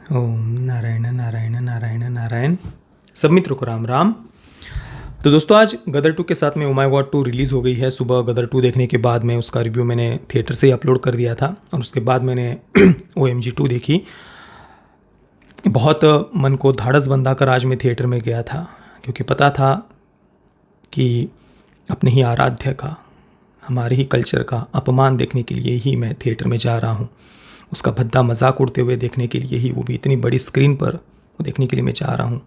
ओम नारायण नारायण नारायण नारायण। सब मित्रों को राम राम। तो दोस्तों, आज गदर 2 के साथ में ओ माय गॉड 2 रिलीज़ हो गई है। सुबह गदर 2 देखने के बाद में उसका रिव्यू मैंने थिएटर से ही अपलोड कर दिया था और उसके बाद मैंने OMG 2 देखी। बहुत मन को धाड़स बंधाकर आज मैं थिएटर में गया था, क्योंकि पता था कि अपने ही आराध्य का, हमारे ही कल्चर का अपमान देखने के लिए ही मैं थिएटर में जा रहा हूँ। उसका भद्दा मजाक उड़ते हुए देखने के लिए ही, वो भी इतनी बड़ी स्क्रीन पर, वो देखने के लिए मैं जा रहा हूँ।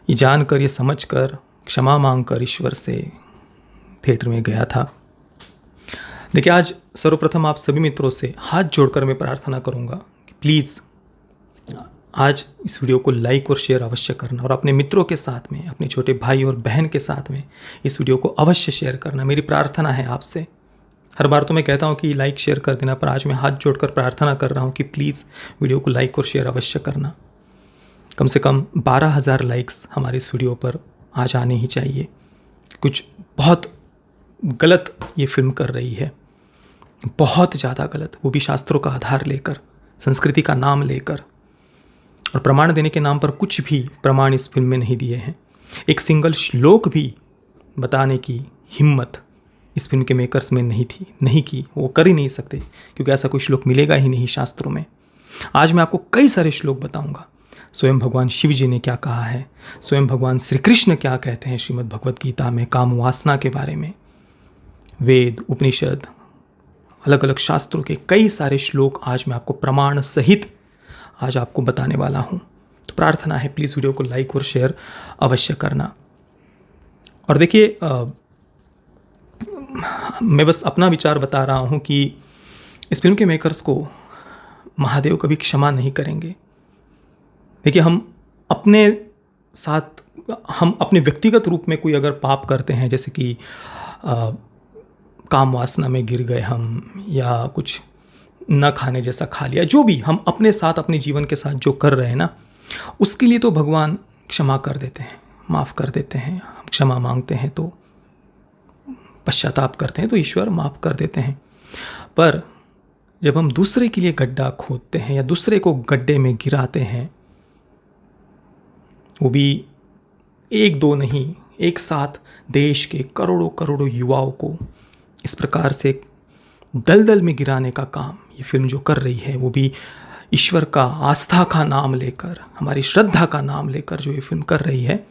ये जानकर, ये समझकर, क्षमा मांगकर ईश्वर से थिएटर में गया था। देखिए, आज सर्वप्रथम आप सभी मित्रों से हाथ जोड़कर मैं प्रार्थना करूँगा कि प्लीज़ आज इस वीडियो को लाइक और शेयर अवश्य करना, और अपने मित्रों के साथ में, अपने छोटे भाई और बहन के साथ में इस वीडियो को अवश्य शेयर करना। मेरी प्रार्थना है आपसे। हर बार तो मैं कहता हूँ कि लाइक शेयर कर देना, पर आज मैं हाथ जोड़कर प्रार्थना कर रहा हूँ कि प्लीज़ वीडियो को लाइक और शेयर अवश्य करना। कम से कम 12,000 लाइक्स हमारे इस वीडियो पर आज आने ही चाहिए। कुछ बहुत गलत ये फिल्म कर रही है, बहुत ज़्यादा गलत, वो भी शास्त्रों का आधार लेकर, संस्कृति का नाम लेकर, और प्रमाण देने के नाम पर कुछ भी प्रमाण इस फिल्म में नहीं दिए हैं। एक सिंगल श्लोक भी बताने की हिम्मत इस फिल्म के मेकर्स में नहीं की, वो कर ही नहीं सकते, क्योंकि ऐसा कोई श्लोक मिलेगा ही नहीं शास्त्रों में। आज मैं आपको कई सारे श्लोक बताऊंगा। स्वयं भगवान शिव जी ने क्या कहा है, स्वयं भगवान श्री कृष्ण क्या कहते हैं श्रीमद् भगवत गीता में काम वासना के बारे में। वेद, उपनिषद, अलग अलग शास्त्रों के कई सारे श्लोक आज मैं आपको प्रमाण सहित आज आपको बताने वाला हूँ। तो प्रार्थना है, प्लीज़ वीडियो को लाइक और शेयर अवश्य करना। और देखिए, मैं बस अपना विचार बता रहा हूँ कि इस फिल्म के मेकर्स को महादेव कभी क्षमा नहीं करेंगे। देखिए, हम अपने व्यक्तिगत रूप में कोई अगर पाप करते हैं, जैसे कि काम वासना में गिर गए हम, या कुछ न खाने जैसा खा लिया, जो भी हम अपने साथ, अपने जीवन के साथ जो कर रहे हैं ना, उसके लिए तो भगवान क्षमा कर देते हैं, माफ़ कर देते हैं। हम क्षमा मांगते हैं तो, पश्चाताप करते हैं तो ईश्वर माफ़ कर देते हैं। पर जब हम दूसरे के लिए गड्ढा खोदते हैं या दूसरे को गड्ढे में गिराते हैं, वो भी एक दो नहीं, एक साथ देश के करोड़ों करोड़ों युवाओं को इस प्रकार से दलदल में गिराने का काम ये फिल्म जो कर रही है, वो भी ईश्वर का आस्था का नाम लेकर, हमारी श्रद्धा का नाम लेकर जो ये फिल्म कर रही है,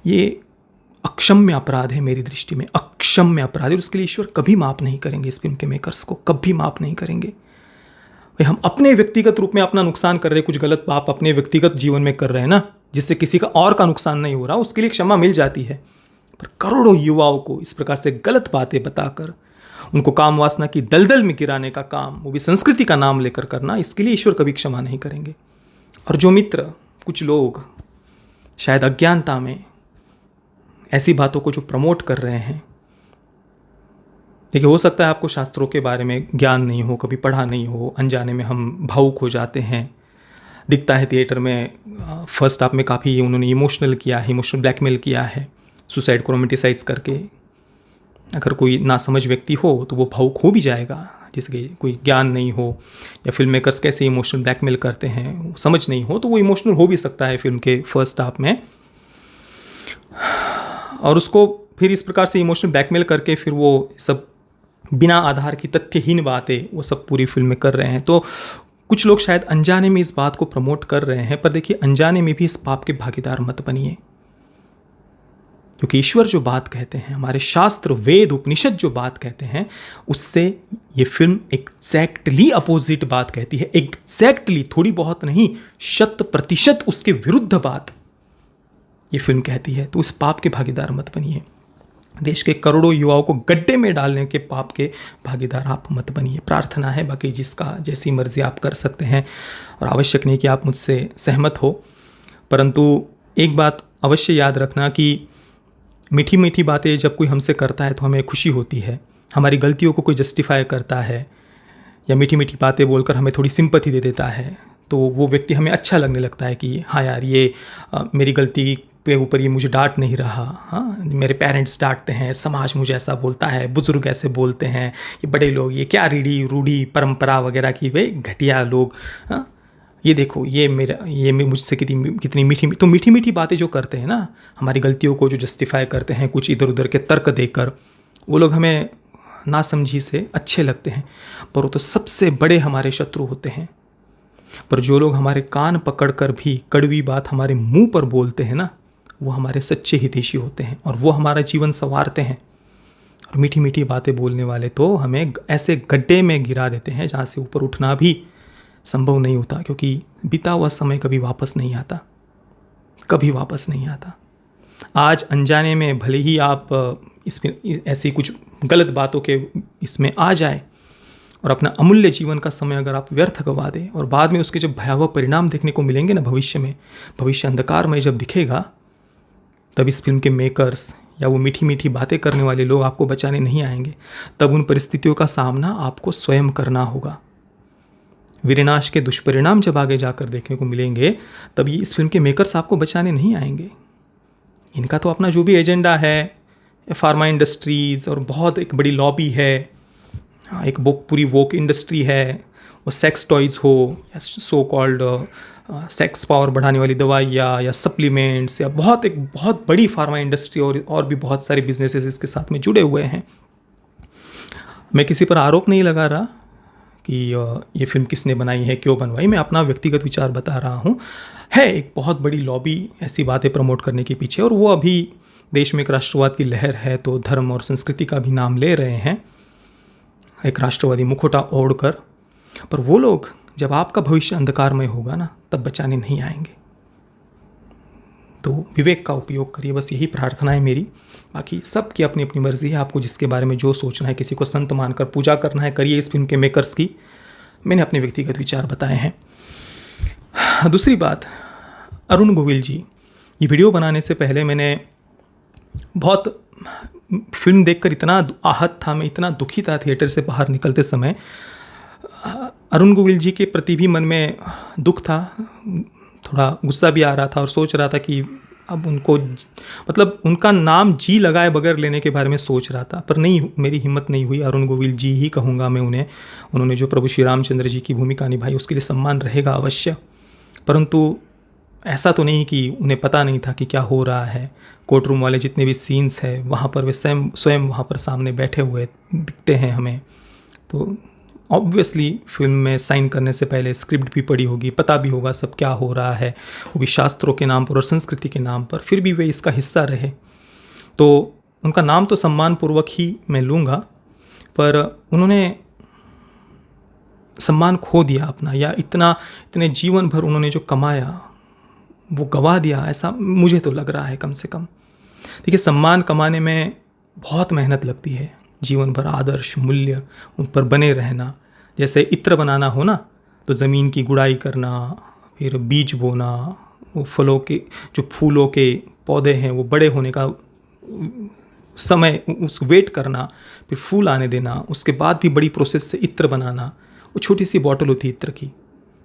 ये अक्षम्य अपराध है मेरी दृष्टि में, अक्षम्य अपराध है। उसके लिए ईश्वर कभी माफ़ नहीं करेंगे, इस फिल्म के मेकर्स को कभी माफ़ नहीं करेंगे। भाई, हम अपने व्यक्तिगत रूप में अपना नुकसान कर रहे हैं, कुछ गलत पाप अपने व्यक्तिगत जीवन में कर रहे हैं ना, जिससे किसी का और का नुकसान नहीं हो रहा, उसके लिए क्षमा मिल जाती है। पर करोड़ों युवाओं को इस प्रकार से गलत बातें बताकर उनको काम वासना की दलदल में गिराने का काम, वो भी संस्कृति का नाम लेकर करना, इसके लिए ईश्वर कभी क्षमा नहीं करेंगे। और जो मित्र, कुछ लोग शायद अज्ञानता में ऐसी बातों को जो प्रमोट कर रहे हैं, देखिए, हो सकता है आपको शास्त्रों के बारे में ज्ञान नहीं हो, कभी पढ़ा नहीं हो, अनजाने में हम भावुक हो जाते हैं। दिखता है थिएटर में फर्स्ट हाफ में काफ़ी उन्होंने इमोशनल किया है, इमोशनल ब्लैकमेल किया है, सुसाइड को रोमांटिसाइज करके। अगर कोई नासमझ व्यक्ति हो तो वो भावुक हो भी जाएगा, जिसके कोई ज्ञान नहीं हो, या फिल्म मेकर्स कैसे इमोशनल ब्लैकमेल करते हैं वो समझ नहीं हो, तो वो इमोशनल हो भी सकता है फिल्म के फर्स्ट हाफ में। और उसको फिर इस प्रकार से इमोशनल ब्लैकमेल करके फिर वो सब बिना आधार की तथ्यहीन बातें वो सब पूरी फिल्म में कर रहे हैं। तो कुछ लोग शायद अनजाने में इस बात को प्रमोट कर रहे हैं, पर देखिए, अनजाने में भी इस पाप के भागीदार मत बनिए, क्योंकि ईश्वर जो बात कहते हैं, हमारे शास्त्र, वेद, उपनिषद जो बात कहते हैं, उससे ये फिल्म एग्जैक्टली अपोजिट बात कहती है। एग्जैक्टली, थोड़ी बहुत नहीं, 100% उसके विरुद्ध बात ये फिल्म कहती है। तो इस पाप के भागीदार मत बनिए। देश के करोड़ों युवाओं को गड्ढे में डालने के पाप के भागीदार आप मत बनिए। प्रार्थना है, बाकी जिसका जैसी मर्जी आप कर सकते हैं, और आवश्यक नहीं कि आप मुझसे सहमत हो, परंतु एक बात अवश्य याद रखना कि मीठी मीठी बातें जब कोई हमसे करता है तो हमें खुशी होती है। हमारी गलतियों को कोई जस्टिफाई करता है या मीठी मीठी बातें बोलकर हमें थोड़ी सिंपैथी दे देता है, तो वो व्यक्ति हमें अच्छा लगने लगता है कि हाँ यार, ये मेरी गलती पे ऊपर ये मुझे डांट नहीं रहा। हाँ, मेरे पेरेंट्स डांटते हैं, समाज मुझे ऐसा बोलता है, बुजुर्ग ऐसे बोलते हैं, ये बड़े लोग, ये क्या रूढ़ी परंपरा वगैरह की वे घटिया लोग, हाँ, ये देखो ये मुझसे कितनी मीठी, तो मीठी मीठी बातें जो करते हैं ना, हमारी गलतियों को जो जस्टिफाई करते हैं कुछ इधर उधर के तर्क देकर, वो लोग हमें नासमझी से अच्छे लगते हैं, पर वो तो सबसे बड़े हमारे शत्रु होते हैं। पर जो लोग हमारे कान पकड़कर भी कड़वी बात हमारे मुंह पर बोलते हैं ना, वो हमारे सच्चे हितैषी होते हैं और वो हमारा जीवन संवारते हैं। और मीठी मीठी बातें बोलने वाले तो हमें ऐसे गड्ढे में गिरा देते हैं जहाँ से ऊपर उठना भी संभव नहीं होता, क्योंकि बीता हुआ समय कभी वापस नहीं आता, कभी वापस नहीं आता। आज अनजाने में भले ही आप इसमें ऐसी कुछ गलत बातों के इसमें आ जाए और अपना अमूल्य जीवन का समय अगर आप व्यर्थ गवा दें, और बाद में उसके जब भयावह परिणाम देखने को मिलेंगे ना भविष्य में, भविष्य अंधकारमय जब दिखेगा, तब इस फिल्म के मेकर्स या वो मीठी मीठी बातें करने वाले लोग आपको बचाने नहीं आएंगे। तब उन परिस्थितियों का सामना आपको स्वयं करना होगा। विनाश के दुष्परिणाम जब आगे जाकर देखने को मिलेंगे, तब ये इस फिल्म के मेकर्स आपको बचाने नहीं आएंगे। इनका तो अपना जो भी एजेंडा है, फार्मा इंडस्ट्रीज़ और बहुत एक बड़ी लॉबी है, एक पूरी वोक इंडस्ट्री है, वो सेक्स टॉयज़ हो या सो कॉल्ड सेक्स पावर बढ़ाने वाली दवाइयाँ या सप्लीमेंट्स, या बहुत बड़ी फार्मा इंडस्ट्री और भी बहुत सारे बिजनेसेस इसके साथ में जुड़े हुए हैं। मैं किसी पर आरोप नहीं लगा रहा कि ये फिल्म किसने बनाई है, क्यों बनवाई, मैं अपना व्यक्तिगत विचार बता रहा हूँ। है एक बहुत बड़ी लॉबी ऐसी बातें प्रमोट करने के पीछे, और वो अभी देश में एक राष्ट्रवाद की लहर है तो धर्म और संस्कृति का भी नाम ले रहे हैं, एक राष्ट्रवादी मुखौटा ओढ़कर। पर वो लोग जब आपका भविष्य अंधकारमय होगा ना, तब बचाने नहीं आएंगे। तो विवेक का उपयोग करिए, बस यही प्रार्थना है मेरी। बाकी सबकी अपनी अपनी मर्जी है, आपको जिसके बारे में जो सोचना है, किसी को संत मानकर पूजा करना है करिए इस फिल्म के मेकर्स की। मैंने अपने व्यक्तिगत विचार बताए हैं। दूसरी बात, अरुण गोविल जी, ये वीडियो बनाने से पहले मैंने बहुत फिल्म देखकर इतना आहत था, मैं इतना दुखी था थिएटर से बाहर निकलते समय। अरुण गोविल जी के प्रति भी मन में दुख था, थोड़ा गुस्सा भी आ रहा था, और सोच रहा था कि अब उनको मतलब उनका नाम जी लगाए बगैर लेने के बारे में सोच रहा था, पर नहीं, मेरी हिम्मत नहीं हुई। अरुण गोविल जी ही कहूँगा मैं उन्हें। उन्होंने जो प्रभु श्री रामचंद्र जी की भूमिका निभाई उसके लिए सम्मान रहेगा अवश्य, परंतु ऐसा तो नहीं कि उन्हें पता नहीं था कि क्या हो रहा है। कोर्ट रूम वाले जितने भी सीन्स हैं वहाँ पर वे स्वयं वहाँ पर सामने बैठे हुए दिखते हैं हमें। तो ऑब्वियसली फिल्म में साइन करने से पहले स्क्रिप्ट भी पढ़ी होगी, पता भी होगा सब क्या हो रहा है, वो भी शास्त्रों के नाम पर और संस्कृति के नाम पर, फिर भी वे इसका हिस्सा रहे। तो उनका नाम तो सम्मानपूर्वक ही मैं लूँगा, पर उन्होंने सम्मान खो दिया अपना, या इतने जीवन भर उन्होंने जो कमाया वो गवा दिया, ऐसा मुझे तो लग रहा है कम से कम। देखिए, सम्मान कमाने में बहुत मेहनत लगती है, जीवन भर आदर्श मूल्य उन पर बने रहना। जैसे इत्र बनाना हो ना, तो ज़मीन की गुड़ाई करना, फिर बीज बोना, वो फलों के जो फूलों के पौधे हैं वो बड़े होने का समय उस वेट करना, फिर फूल आने देना, उसके बाद भी बड़ी प्रोसेस से इत्र बनाना। वो छोटी सी बॉटल होती है इत्र की,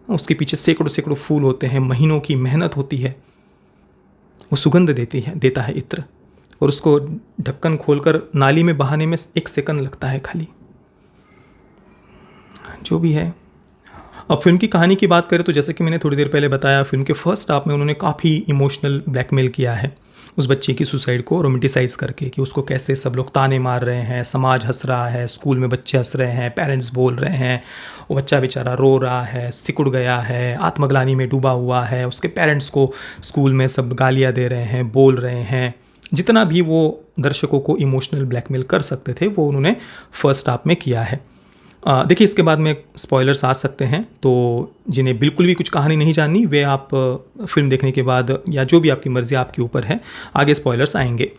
उसके पीछे सैकड़ों फूल होते हैं, महीनों की मेहनत होती है, वो सुगंध देता है इत्र, और उसको ढक्कन खोलकर नाली में बहाने में 1 सेकंड लगता है खाली। जो भी है, अब फिल्म की कहानी की बात करें तो जैसे कि मैंने थोड़ी देर पहले बताया, फिल्म के फर्स्ट हाफ में उन्होंने काफ़ी इमोशनल ब्लैकमेल किया है उस बच्चे की सुसाइड को रोमेंटिसाइज करके, कि उसको कैसे सब लोग ताने मार रहे हैं, समाज हंस रहा है, स्कूल में बच्चे हंस रहे हैं, पेरेंट्स बोल रहे हैं, वो बच्चा बेचारा रो रहा है, सिकुड़ गया है, आत्मग्लानि में डूबा हुआ है, उसके पेरेंट्स को स्कूल में सब गालियाँ दे रहे हैं, बोल रहे हैं। जितना भी वो दर्शकों को इमोशनल ब्लैकमेल कर सकते थे वो उन्होंने फर्स्ट हाफ में किया है। देखिए, इसके बाद में स्पॉयलर्स आ सकते हैं, तो जिन्हें बिल्कुल भी कुछ कहानी नहीं जाननी वे आप फिल्म देखने के बाद, या जो भी आपकी मर्ज़ी, आपके ऊपर है, आगे स्पॉयलर्स आएंगे।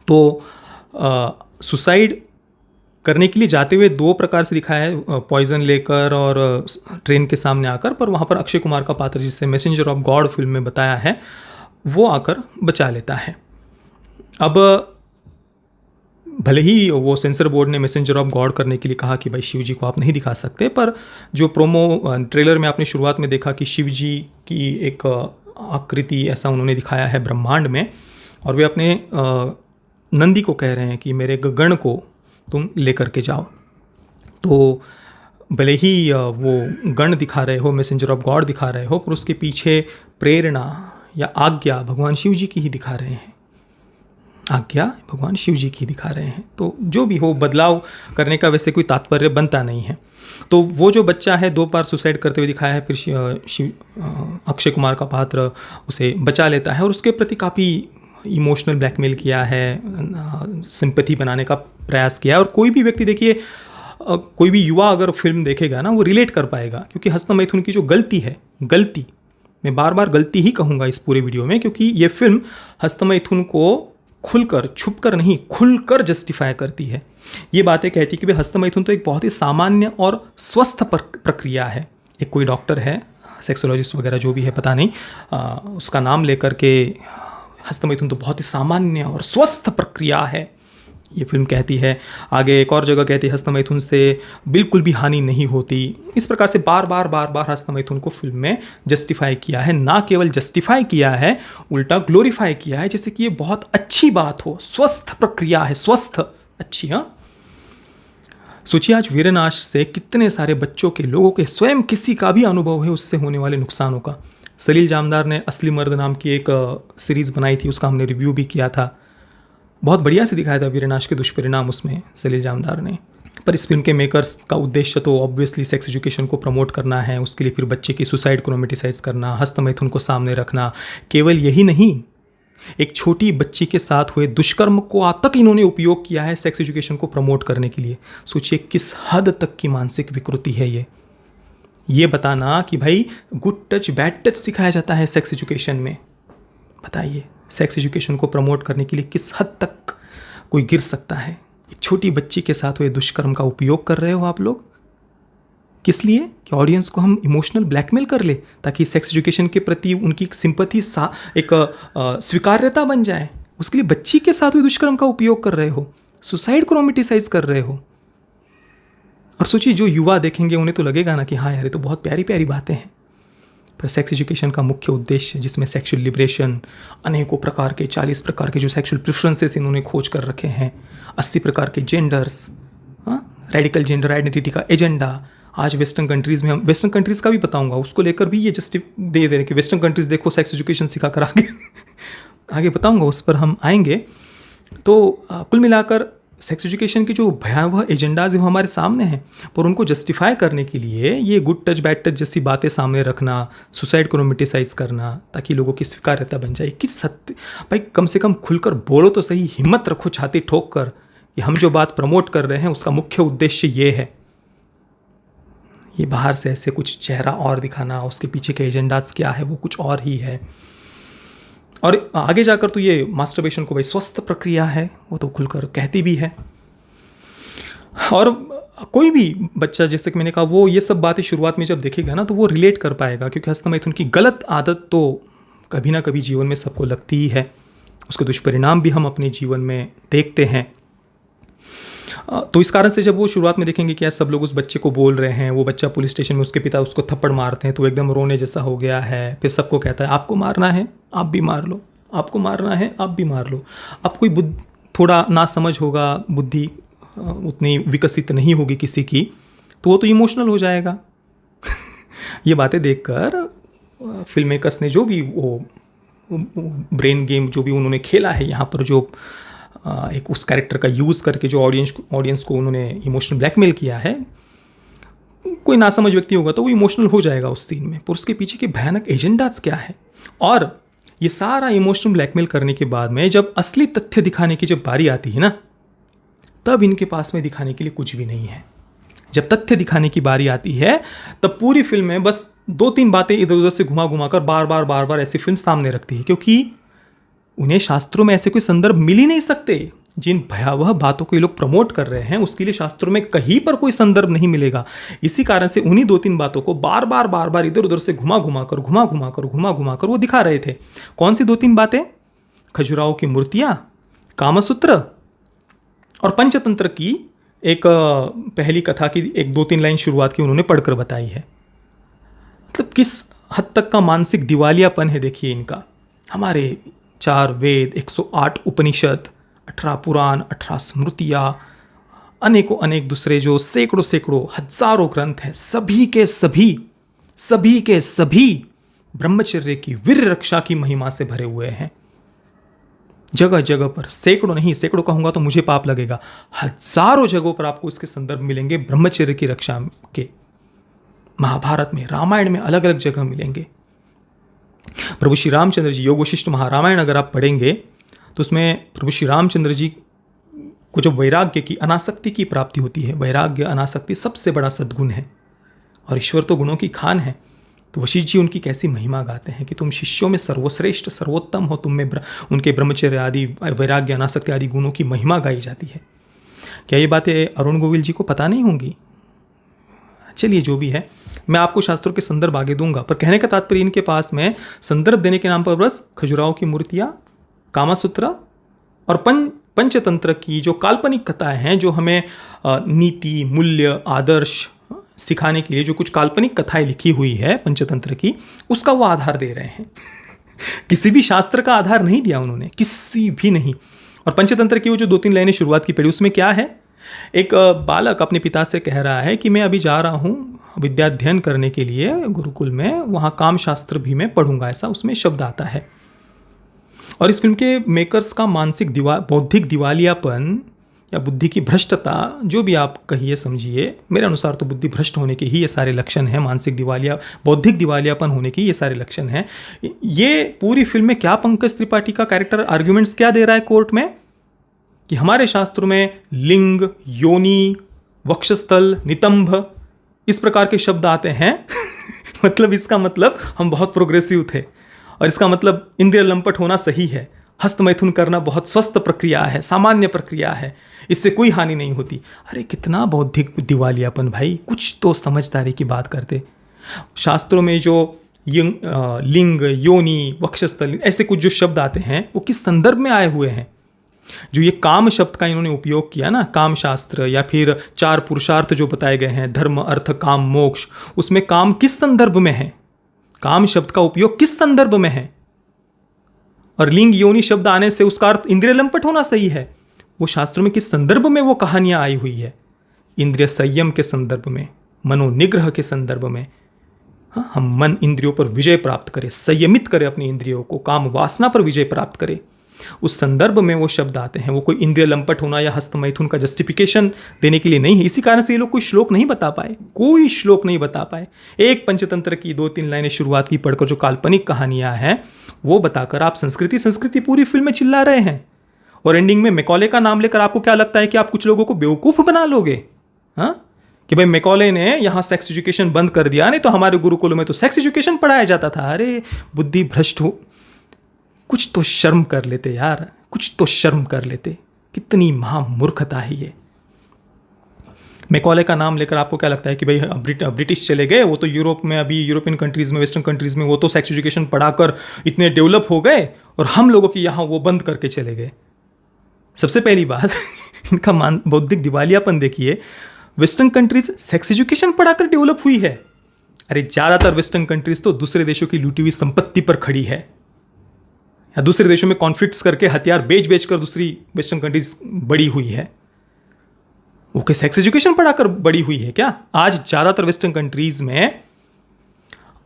तो सुसाइड करने के लिए जाते हुए 2 प्रकार से दिखाया है, पॉइजन लेकर और ट्रेन के सामने आकर, पर वहाँ पर अक्षय कुमार का पात्र, जिसे मैसेंजर ऑफ गॉड फिल्म में बताया है, वो आकर बचा लेता है। अब भले ही वो सेंसर बोर्ड ने मैसेंजर ऑफ गॉड करने के लिए कहा कि भाई शिव जी को आप नहीं दिखा सकते, पर जो प्रोमो ट्रेलर में आपने शुरुआत में देखा कि शिव जी की एक आकृति ऐसा उन्होंने दिखाया है ब्रह्मांड में, और वे अपने नंदी को कह रहे हैं कि मेरे गगन को तुम लेकर के जाओ। तो भले ही वो गण दिखा रहे हो, मैसेंजर ऑफ गॉड दिखा रहे हो, पर उसके पीछे प्रेरणा या आज्ञा भगवान शिव जी की ही दिखा रहे हैं। आज्ञा भगवान शिव जी की दिखा रहे हैं। तो जो भी हो, बदलाव करने का वैसे कोई तात्पर्य बनता नहीं है। तो वो जो बच्चा है 2 बार सुसाइड करते हुए दिखाया है, फिर अक्षय कुमार का पात्र उसे बचा लेता है और उसके प्रति काफ़ी इमोशनल ब्लैकमेल किया है, सिंपैथी बनाने का प्रयास किया है। और कोई भी व्यक्ति देखिए, कोई भी युवा अगर फिल्म देखेगा ना, वो रिलेट कर पाएगा, क्योंकि हस्तमैथुन की जो गलती है, गलती, मैं बार बार गलती ही कहूँगा इस पूरे वीडियो में, क्योंकि ये फिल्म हस्तमैथुन को खुलकर, छुपकर नहीं, खुलकर जस्टिफाई करती है। ये बातें कहती है कि भाई हस्तमैथुन तो एक बहुत ही सामान्य और स्वस्थ प्रक्रिया है। एक कोई डॉक्टर है, सेक्सोलॉजिस्ट वगैरह जो भी है, पता नहीं, उसका नाम लेकर के हस्तमैथुन तो बहुत ही सामान्य और स्वस्थ प्रक्रिया है, ये फिल्म कहती है। आगे एक और जगह कहती है हस्तमैथुन से बिल्कुल भी हानि नहीं होती। इस प्रकार से बार बार हस्तमैथुन को फिल्म में जस्टिफाई किया है। ना केवल जस्टिफाई किया है, उल्टा ग्लोरीफाई किया है, जैसे कि ये बहुत अच्छी बात हो, स्वस्थ प्रक्रिया है, स्वस्थ, अच्छी। हाँ, सोचिए आज वीरनाश से कितने सारे बच्चों के, लोगों के, स्वयं किसी का भी अनुभव है उससे होने वाले नुकसानों का। सलील जामदार ने असली मर्द नाम की एक सीरीज़ बनाई थी, उसका हमने रिव्यू भी किया था। बहुत बढ़िया से दिखाया था वीरनाश के दुष्परिणाम उसमें सलील जामदार ने। पर इस फिल्म के मेकर्स का उद्देश्य तो ऑब्वियसली सेक्स एजुकेशन को प्रमोट करना है, उसके लिए फिर बच्चे की सुसाइड को रोमेटिसाइज करना, हस्तमैथुन को सामने रखना। केवल यही नहीं, एक छोटी बच्ची के साथ हुए दुष्कर्म को आज तक इन्होंने उपयोग किया है सेक्स एजुकेशन को प्रमोट करने के लिए। सोचिए किस हद तक की मानसिक विकृति है ये बताना कि भाई गुड टच बैड टच सिखाया जाता है सेक्स एजुकेशन में। बताइए, सेक्स एजुकेशन को प्रमोट करने के लिए किस हद तक कोई गिर सकता है। एक छोटी बच्ची के साथ हुए दुष्कर्म का उपयोग कर रहे हो आप लोग, किस लिए? कि ऑडियंस को हम इमोशनल ब्लैकमेल कर ले, ताकि सेक्स एजुकेशन के प्रति उनकी एक सिंपैथी, एक स्वीकार्यता बन जाए। उसके लिए बच्ची के साथ हुए दुष्कर्म का उपयोग कर रहे हो, सुसाइड को रोमेटिसाइज कर रहे हो। और सोचिए जो युवा देखेंगे उन्हें तो लगेगा ना कि हाँ यार, ये तो बहुत प्यारी प्यारी बातें हैं। पर सेक्स एजुकेशन का मुख्य उद्देश्य, जिसमें सेक्सुअल लिबरेशन, अनेकों प्रकार के, 40 प्रकार के जो सेक्सुअल प्रेफरेंसेस इन्होंने खोज कर रखे हैं, 80 प्रकार के जेंडर्स, रेडिकल जेंडर आइडेंटिटी का एजेंडा। आज वेस्टर्न कंट्रीज़ में, हम वेस्टर्न कंट्रीज़ का भी बताऊंगा, उसको लेकर भी ये दे रहे कि वेस्टर्न कंट्रीज़ देखो सेक्स एजुकेशन सिखा कर आगे बताऊंगा, उस पर हम आएंगे। तो कुल मिलाकर सेक्स एजुकेशन के जो भयावह एजेंडाज हैं वो हमारे सामने हैं, पर उनको जस्टिफाई करने के लिए ये गुड टच बैड टच जैसी बातें सामने रखना, सुसाइड को रोमेटिसाइज करना, ताकि लोगों की स्वीकार्यता बन जाए। किस सत्य भाई, कम से कम खुलकर बोलो तो सही, हिम्मत रखो छाती ठोक कर कि हम जो बात प्रमोट कर रहे हैं उसका मुख्य उद्देश्य ये है। ये बाहर से ऐसे कुछ चेहरा और दिखाना, उसके पीछे के एजेंडाज क्या है वो कुछ और ही है। और आगे जाकर तो ये मास्टरबेशन को भाई स्वस्थ प्रक्रिया है, वो तो खुलकर कहती भी है। और कोई भी बच्चा, जैसे कि मैंने कहा, वो ये सब बातें शुरुआत में जब देखेगा ना तो वो रिलेट कर पाएगा, क्योंकि हस्तमैथुन की गलत आदत तो कभी ना कभी जीवन में सबको लगती ही है। उसके दुष्परिणाम भी हम अपने जीवन में देखते हैं। तो इस कारण से जब वो शुरुआत में देखेंगे कि यार सब लोग उस बच्चे को बोल रहे हैं, वो बच्चा पुलिस स्टेशन में उसके पिता उसको थप्पड़ मारते हैं तो एकदम रोने जैसा हो गया है, फिर सबको कहता है आपको मारना है आप भी मार लो, आपको मारना है आप भी मार लो। अब कोई थोड़ा ना समझ होगा, बुद्धि उतनी विकसित नहीं होगी किसी की, तो वो तो इमोशनल हो जाएगा। ये बातें देखकर फिल्म मेकर्स ने जो भी वो ब्रेन गेम जो भी उन्होंने खेला है यहाँ पर, जो एक उस कैरेक्टर का यूज़ करके जो ऑडियंस को उन्होंने इमोशनल ब्लैकमेल किया है, कोई नासमझ व्यक्ति होगा तो वो इमोशनल हो जाएगा उस सीन में, पर उसके पीछे के भयानक एजेंडाज क्या है। और ये सारा इमोशनल ब्लैकमेल करने के बाद में जब असली तथ्य दिखाने की जब बारी आती है ना, तब इनके पास में दिखाने के लिए कुछ भी नहीं है। जब तथ्य दिखाने की बारी आती है तब पूरी फिल्म में बस 2-3 बातें इधर उधर से घुमा घुमा कर बार बार ऐसी फिल्म सामने रखती है, क्योंकि उन्हें शास्त्रों में ऐसे कोई संदर्भ मिल ही नहीं सकते। जिन भयावह बातों को ये लोग प्रमोट कर रहे हैं उसके लिए शास्त्रों में कहीं पर कोई संदर्भ नहीं मिलेगा। इसी कारण से उन्हीं 2-3 बातों को बार बार इधर उधर से घुमा घुमा कर वो दिखा रहे थे। कौन सी 2-3 बातें? खजुराहो की मूर्तियां, कामसूत्र और पंचतंत्र की एक पहली कथा की एक 2-3 लाइन शुरुआत की उन्होंने पढ़कर बताई है। मतलब किस हद तक का मानसिक दिवालियापन है देखिए इनका। हमारे 4 वेद, 108 उपनिषद, 18 पुराण, 18 स्मृतियाँ, अनेकों अनेक दूसरे जो सैकड़ों सैकड़ों हजारों ग्रंथ हैं, सभी के सभी ब्रह्मचर्य की वीर रक्षा की महिमा से भरे हुए हैं। जगह जगह पर, सैकड़ों नहीं, सैकड़ों कहूंगा तो मुझे पाप लगेगा, हजारों जगहों पर आपको इसके संदर्भ मिलेंगे ब्रह्मचर्य की रक्षा के। महाभारत में, रामायण में अलग अलग जगह मिलेंगे। प्रभु श्री रामचंद्र जी, योग वशिष्ठ महारामायण अगर आप पढ़ेंगे तो उसमें प्रभु श्री रामचंद्र जी को जो वैराग्य की, अनासक्ति की प्राप्ति होती है, वैराग्य अनासक्ति सबसे बड़ा सद्गुण है और ईश्वर तो गुणों की खान है। तो वशिष्ठ जी उनकी कैसी महिमा गाते हैं कि तुम शिष्यों में सर्वश्रेष्ठ सर्वोत्तम हो, तुम में उनके ब्रह्मचर्य आदि, वैराग्य, अनासक्ति आदि गुणों की महिमा गाई जाती है। क्या ये बातें अरुण गोविल जी को पता नहीं होंगी? चलिए, जो भी है, मैं आपको शास्त्रों के संदर्भ आगे दूंगा, पर कहने का तात्पर्य इनके पास में संदर्भ देने के नाम पर बस खजुराहो की मूर्तियाँ, कामासूत्र और पंचतंत्र की जो काल्पनिक कथाएं हैं, जो हमें नीति, मूल्य, आदर्श सिखाने के लिए जो कुछ काल्पनिक कथाएं लिखी हुई है पंचतंत्र की, उसका वो आधार दे रहे हैं। किसी भी शास्त्र का आधार नहीं दिया उन्होंने, किसी भी नहीं। और पंचतंत्र की वो जो 2-3 लाइनें शुरुआत की पढ़ी, उसमें क्या है? एक बालक अपने पिता से कह रहा है कि मैं अभी जा रहा हूँ विद्याध्ययन करने के लिए गुरुकुल में, वहाँ काम शास्त्र भी मैं पढ़ूंगा, ऐसा उसमें शब्द आता है। और इस फिल्म के मेकर्स का मानसिक बौद्धिक दिवालियापन या बुद्धि की भ्रष्टता, जो भी आप कहिए समझिए, मेरे अनुसार तो बुद्धि भ्रष्ट होने के ही ये सारे लक्षण हैं, मानसिक बौद्धिक दिवालियापन होने के ये सारे लक्षण हैं। ये पूरी फिल्म में क्या पंकज त्रिपाठी का कैरेक्टर आर्ग्यूमेंट्स क्या दे रहा है कोर्ट में कि हमारे शास्त्रों में लिंग, योनि, वक्षस्थल, नितंभ इस प्रकार के शब्द आते हैं। मतलब इसका मतलब हम बहुत प्रोग्रेसिव थे, और इसका मतलब इंद्रिय लंपट होना सही है, हस्तमैथुन करना बहुत स्वस्थ प्रक्रिया है, सामान्य प्रक्रिया है, इससे कोई हानि नहीं होती। अरे कितना बौद्धिक दिवालियापन भाई, कुछ तो समझदारी की बात करते। शास्त्रों में जो लिंग, योनि, वक्षस्थल ऐसे कुछ जो शब्द आते हैं वो किस संदर्भ में आए हुए हैं? जो ये काम शब्द का इन्होंने उपयोग किया ना, काम शास्त्र, या फिर 4 पुरुषार्थ जो बताए गए हैं, धर्म, अर्थ, काम, मोक्ष, उसमें काम किस संदर्भ में है? काम शब्द का उपयोग किस संदर्भ में है? और लिंग, योनि शब्द आने से उसका अर्थ इंद्रिय लंपट होना सही है। वो शास्त्रों में किस संदर्भ में वो कहानियां आई हुई है? इंद्रिय संयम के संदर्भ में, मनोनिग्रह के संदर्भ में। हाँ, हम मन इंद्रियों पर विजय प्राप्त करें, संयमित करें अपनी इंद्रियों को, काम वासना पर विजय प्राप्त करें, उस संदर्भ में वो शब्द आते हैं। वो कोई इंद्रिय लंपट होना या हस्तमैथुन का जस्टिफिकेशन देने के लिए नहीं है। इसी कारण से ये लोग कोई श्लोक नहीं बता पाए, कोई श्लोक नहीं बता पाए। एक पंचतंत्र की 2-3 लाइनें शुरुआत की पढ़कर जो काल्पनिक कहानियां हैं वो बताकर आप संस्कृति पूरी फिल्म में चिल्ला रहे हैं, और एंडिंग में मैकॉले का नाम लेकर आपको क्या लगता है कि आप कुछ लोगों को बेवकूफ़ बना लोगे? हाँ, कि भाई मैकॉले ने यहाँ सेक्स एजुकेशन बंद कर दिया, नहीं तो हमारे गुरुकुलों में तो सेक्स एजुकेशन पढ़ाया जाता था। अरे बुद्धि भ्रष्ट हो, कुछ तो शर्म कर लेते यार, कुछ तो शर्म कर लेते। कितनी महामूर्खता है ये। मैकॉले का नाम लेकर आपको क्या लगता है कि भाई ब्रिटिश चले गए, वो तो यूरोप में, अभी यूरोपियन कंट्रीज़ में, वेस्टर्न कंट्रीज़ में वो तो सेक्स एजुकेशन पढ़ाकर इतने डेवलप हो गए, और हम लोगों की यहाँ वो बंद करके चले गए। सबसे पहली बात इनका बौद्धिक दिवालियापन देखिए। वेस्टर्न कंट्रीज सेक्स एजुकेशन पढ़ाकर डेवलप हुई है? अरे ज़्यादातर वेस्टर्न कंट्रीज तो दूसरे देशों की लूटी हुई संपत्ति पर खड़ी है, या दूसरे देशों में कॉन्फ्लिक्ट्स करके हथियार बेच कर दूसरी वेस्टर्न कंट्रीज बड़ी हुई है। वो क्या सेक्स एजुकेशन पढ़ाकर बड़ी हुई है क्या? आज ज़्यादातर वेस्टर्न कंट्रीज में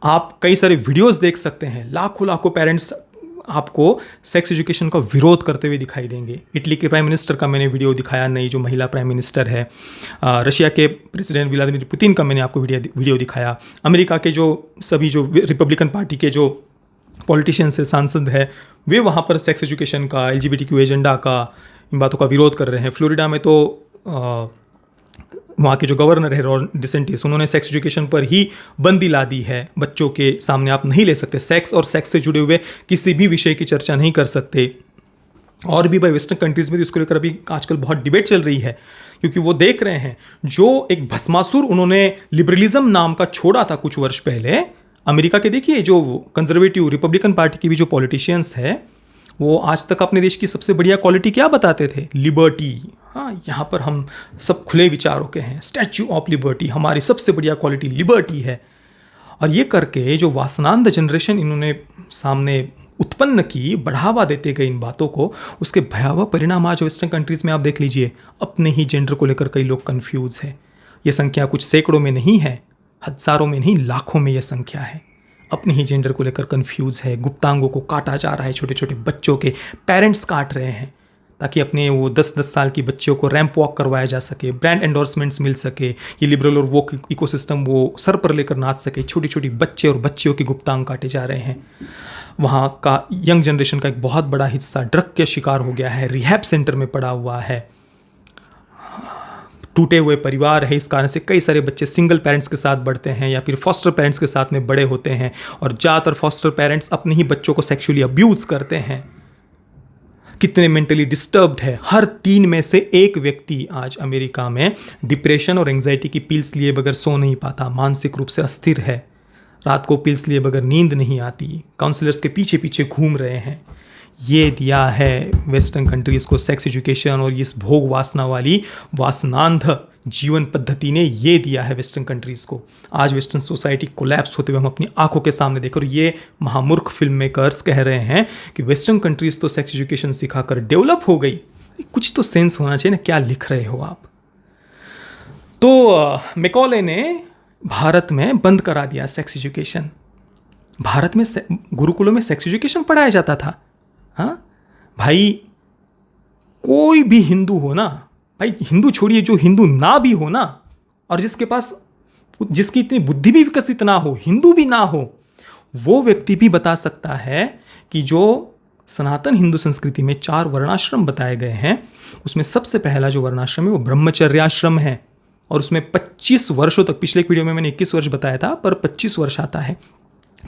आप कई सारे वीडियोस देख सकते हैं, लाखों पेरेंट्स आपको सेक्स एजुकेशन का विरोध करते हुए दिखाई देंगे। इटली के प्राइम मिनिस्टर का मैंने वीडियो दिखाया, नई जो महिला प्राइम मिनिस्टर है। रशिया के प्रेसिडेंट व्लादिमीर पुतिन का मैंने आपको वीडियो दिखाया। अमेरिका के जो सभी जो रिपब्लिकन पार्टी के जो पॉलिटिशियंस है, सांसद है, वे वहाँ पर सेक्स एजुकेशन का, LGBTQ एजेंडा का, इन बातों का विरोध कर रहे हैं। फ्लोरिडा में तो वहाँ के जो गवर्नर है रॉन डिसेंटिस, उन्होंने सेक्स एजुकेशन पर ही बंदी ला दी है। बच्चों के सामने आप नहीं ले सकते, सेक्स और सेक्स से जुड़े हुए किसी भी विषय की चर्चा नहीं कर सकते। और भी भाई वेस्टर्न कंट्रीज़ में तो इसको लेकर अभी आजकल बहुत डिबेट चल रही है, क्योंकि वो देख रहे हैं जो एक भस्मासुर उन्होंने लिबरलिज्म नाम का छोड़ा था कुछ वर्ष पहले। अमेरिका के देखिए जो कंजर्वेटिव रिपब्लिकन पार्टी के भी जो पॉलिटिशियंस है, वो आज तक अपने देश की सबसे बढ़िया क्वालिटी क्या बताते थे? लिबर्टी। हाँ, यहाँ पर हम सब खुले विचारों के हैं, स्टैच्यू ऑफ लिबर्टी, हमारी सबसे बढ़िया क्वालिटी लिबर्टी है। और ये करके जो वासनांध जनरेशन इन्होंने सामने उत्पन्न की, बढ़ावा देते गए इन बातों को, उसके भयावह परिणाम आज वेस्टर्न कंट्रीज में आप देख लीजिए। अपने ही जेंडर को लेकर कई लोग कंफ्यूज हैं। ये संख्या कुछ सैकड़ों में नहीं है, हजारों में नहीं, लाखों में यह संख्या है। अपने ही जेंडर को लेकर कंफ्यूज है। गुप्तांगों को काटा जा रहा है, छोटे छोटे बच्चों के पेरेंट्स काट रहे हैं ताकि अपने वो 10-10 साल की बच्चों को रैंप वॉक करवाया जा सके, ब्रांड एंडोर्समेंट्स मिल सके, ये लिबरल और वोक इकोसिस्टम वो सर पर लेकर नाच सके। छोटी छोटी बच्चे और बच्चियों के गुप्तांग काटे जा रहे हैं। वहाँ का यंग जनरेशन का एक बहुत बड़ा हिस्सा ड्रग के शिकार हो गया है, रिहैब सेंटर में पड़ा हुआ है, टूटे हुए परिवार है। इस कारण से कई सारे बच्चे सिंगल पेरेंट्स के साथ बढ़ते हैं या फिर फॉस्टर पेरेंट्स के साथ में बड़े होते हैं, और ज़्यादातर फॉस्टर पेरेंट्स अपने ही बच्चों को सेक्सुअली अब्यूज़ करते हैं। कितने मेंटली डिस्टर्ब्ड है। हर 3 में से 1 व्यक्ति आज अमेरिका में डिप्रेशन और एंग्जाइटी की पिल्स लिए बगैर सो नहीं पाता, मानसिक रूप से अस्थिर है, रात को पिल्स लिए बगैर नींद नहीं आती, काउंसलर्स के पीछे पीछे घूम रहे हैं। ये दिया है वेस्टर्न कंट्रीज़ को सेक्स एजुकेशन, और इस भोग वासना वाली वासनांध जीवन पद्धति ने ये दिया है वेस्टर्न कंट्रीज़ को। आज वेस्टर्न सोसाइटी कोलैप्स होते हुए हम अपनी आंखों के सामने देख, और ये महामूर्ख फिल्म मेकर्स कह रहे हैं कि वेस्टर्न कंट्रीज़ तो सेक्स एजुकेशन सिखाकर डेवलप हो गई। कुछ तो सेंस होना चाहिए ना, क्या लिख रहे हो आप। तो मैकॉले ने भारत में बंद करा दिया सेक्स एजुकेशन। भारत में गुरुकुलों में सेक्स एजुकेशन पढ़ाया जाता था। हाँ भाई, कोई भी हिंदू हो ना भाई, हिंदू छोड़िए, जो हिंदू ना भी हो ना, और जिसकी इतनी बुद्धि भी विकसित ना हो, हिंदू भी ना हो, वो व्यक्ति भी बता सकता है कि जो सनातन हिंदू संस्कृति में 4 वर्णाश्रम बताए गए हैं, उसमें सबसे पहला जो वर्णाश्रम है वो ब्रह्मचर्याश्रम है। और उसमें 25 वर्षों तक, पिछले वीडियो में मैंने 21 वर्ष बताया था, पर 25 वर्ष आता है,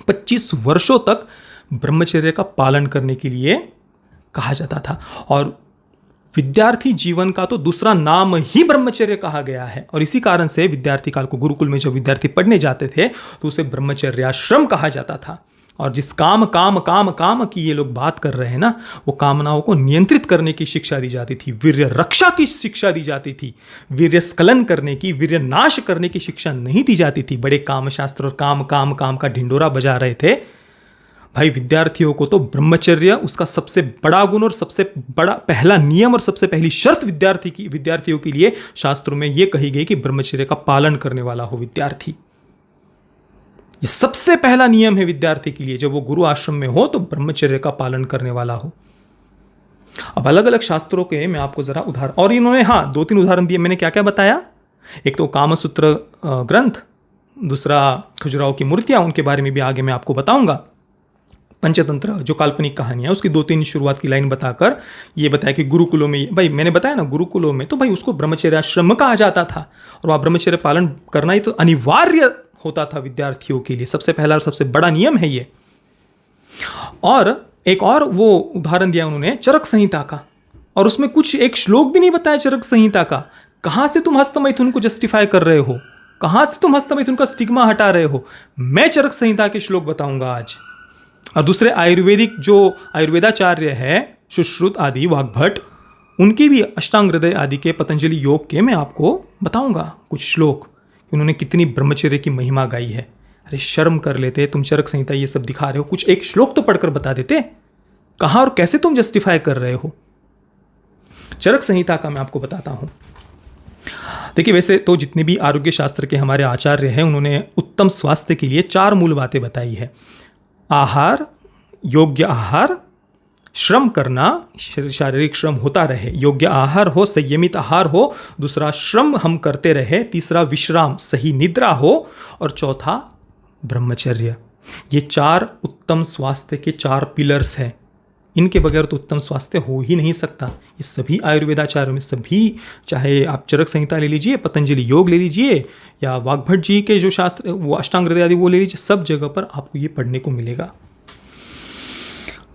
25 वर्षों तक ब्रह्मचर्य का पालन करने के लिए कहा जाता था। और विद्यार्थी जीवन का तो दूसरा नाम ही ब्रह्मचर्य कहा गया है। और इसी कारण से विद्यार्थी काल को गुरुकुल में जब विद्यार्थी पढ़ने जाते थे तो उसे ब्रह्मचर्याश्रम कहा जाता था। और जिस काम काम काम काम की ये लोग बात कर रहे हैं ना, वो कामनाओं को नियंत्रित करने की शिक्षा दी जाती थी, वीर्य रक्षा की शिक्षा दी जाती थी, वीर्य स्खलन करने की, वीर्य नाश करने की शिक्षा नहीं दी जाती थी। बड़े काम शास्त्र और काम काम काम का ढिंडोरा बजा रहे थे। भाई विद्यार्थियों को तो ब्रह्मचर्य, उसका सबसे बड़ा गुण और सबसे बड़ा पहला नियम और सबसे पहली शर्त विद्यार्थियों के लिए शास्त्रों में यह कही गई कि ब्रह्मचर्य का पालन करने वाला हो विद्यार्थी। ये सबसे पहला नियम है विद्यार्थी के लिए, जब वो गुरु आश्रम में हो तो ब्रह्मचर्य का पालन करने वाला हो। अब अलग अलग शास्त्रों के मैं आपको जरा उदाहरण, और इन्होंने 2-3 उदाहरण दिए। मैंने क्या क्या बताया, एक तो कामसूत्र ग्रंथ, दूसरा खजुराहो की मूर्तियां, उनके बारे में भी आगे मैं आपको बताऊंगा। पंचतंत्र जो काल्पनिक कहानी है, उसकी 2-3 शुरुआत की लाइन बताकर ये बताया कि गुरुकुलों में, भाई मैंने बताया ना, गुरुकुलों में तो भाई उसको ब्रह्मचर्याश्रम कहा जाता था, और वहाँ ब्रह्मचर्य पालन करना ही तो अनिवार्य होता था विद्यार्थियों के लिए। सबसे पहला और सबसे बड़ा नियम है ये। और एक और वो उदाहरण दिया उन्होंने चरक संहिता का, और उसमें कुछ एक श्लोक भी नहीं बताया चरक संहिता का। कहाँ से तुम हस्तमैथुन को जस्टिफाई कर रहे हो, कहाँ से तुम हस्तमैथुन का स्टिग्मा हटा रहे हो। मैं चरक संहिता के श्लोक बताऊंगा आज। और दूसरे आयुर्वेदिक जो आयुर्वेदाचार्य है, सुश्रुत आदि, वाग्भट, उनके भी अष्टांग हृदय आदि के, पतंजलि योग के मैं आपको बताऊंगा कुछ श्लोक, उन्होंने कितनी ब्रह्मचर्य की महिमा गाई है। अरे शर्म कर लेते, तुम चरक संहिता ये सब दिखा रहे हो, कुछ एक श्लोक तो पढ़कर बता देते, कहाँ और कैसे तुम जस्टिफाई कर रहे हो। चरक संहिता का मैं आपको बताता हूं। देखिए, वैसे तो जितने भी आरोग्य शास्त्र के हमारे आचार्य हैं, उन्होंने उत्तम स्वास्थ्य के लिए 4 मूल बातें बताई है। आहार, योग्य आहार, श्रम करना, शारीरिक श्रम होता रहे, योग्य आहार हो, संयमित आहार हो, दूसरा श्रम हम करते रहे, तीसरा विश्राम, सही निद्रा हो, और चौथा ब्रह्मचर्य। ये 4 उत्तम स्वास्थ्य के 4 पिलर्स हैं। इनके बगैर तो उत्तम स्वास्थ्य हो ही नहीं सकता। ये सभी आयुर्वेदाचार्यों में, सभी, चाहे आप चरक संहिता ले लीजिए, पतंजलि योग ले लीजिए, या वाग्भट जी के जो शास्त्र वो अष्टांग हृदय आदि वो ले लीजिए, सब जगह पर आपको ये पढ़ने को मिलेगा।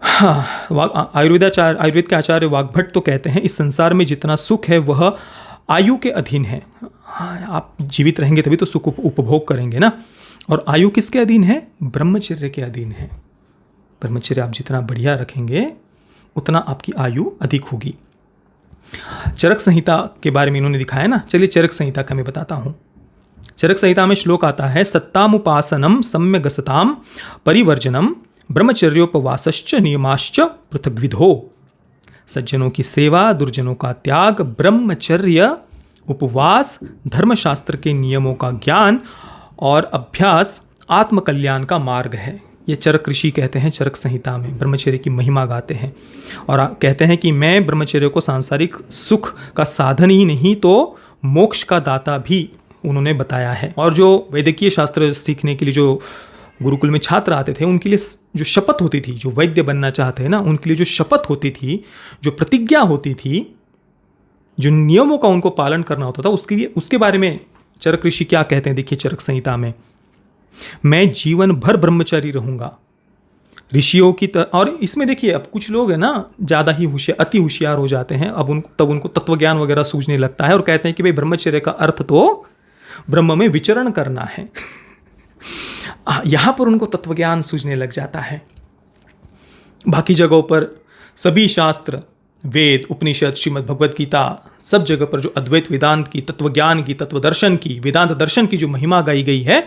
हाँ, आयुर्वेद के आचार्य वाग्भट तो कहते हैं, इस संसार में जितना सुख है वह आयु के अधीन है। हाँ, आप जीवित रहेंगे तभी तो सुख उपभोग करेंगे ना। और आयु किसके अधीन है? ब्रह्मचर्य के अधीन है। ब्रह्मचर्य आप जितना बढ़िया रखेंगे उतना आपकी आयु अधिक होगी। चरक संहिता के बारे में इन्होंने दिखाया ना, चलिए चरक संहिता का मैं बताता हूँ। चरक संहिता में श्लोक आता है, सत्तामुपासनम सम्यगसताम परिवर्जनम ब्रह्मचर्योपवासश्च नियमाश्च पृथग्विधो। सज्जनों की सेवा, दुर्जनों का त्याग, ब्रह्मचर्य, उपवास, धर्मशास्त्र के नियमों का ज्ञान और अभ्यास आत्मकल्याण का मार्ग है। ये चरक ऋषि कहते हैं, चरक संहिता में ब्रह्मचर्य की महिमा गाते हैं और कहते हैं कि मैं ब्रह्मचर्य को सांसारिक सुख का साधन ही नहीं तो मोक्ष का दाता भी उन्होंने बताया है। और जो वैदिकीय शास्त्र सीखने के लिए जो गुरुकुल में छात्र आते थे, उनके लिए जो शपथ होती थी, जो वैद्य बनना चाहते हैं ना, उनके लिए जो शपथ होती थी, जो प्रतिज्ञा होती थी, जो नियमों का उनको पालन करना होता था, उसके बारे में चरक ऋषि क्या कहते हैं, देखिए चरक संहिता में, मैं जीवन भर ब्रह्मचारी रहूंगा ऋषियों की और इसमें देखिए अब कुछ लोग है ना ज़्यादा ही अति होशियार हो जाते हैं। अब उनको तत्वज्ञान वगैरह सूझने लगता है और कहते हैं कि भाई ब्रह्मचर्य का अर्थ तो ब्रह्म में विचरण करना है। यहाँ पर उनको तत्वज्ञान सूझने लग जाता है। बाकी जगहों पर सभी शास्त्र, वेद, उपनिषद, श्रीमद् भगवद गीता, सब जगह पर जो अद्वैत वेदांत की, तत्वज्ञान की, तत्वदर्शन की, वेदांत दर्शन की जो महिमा गाई गई है,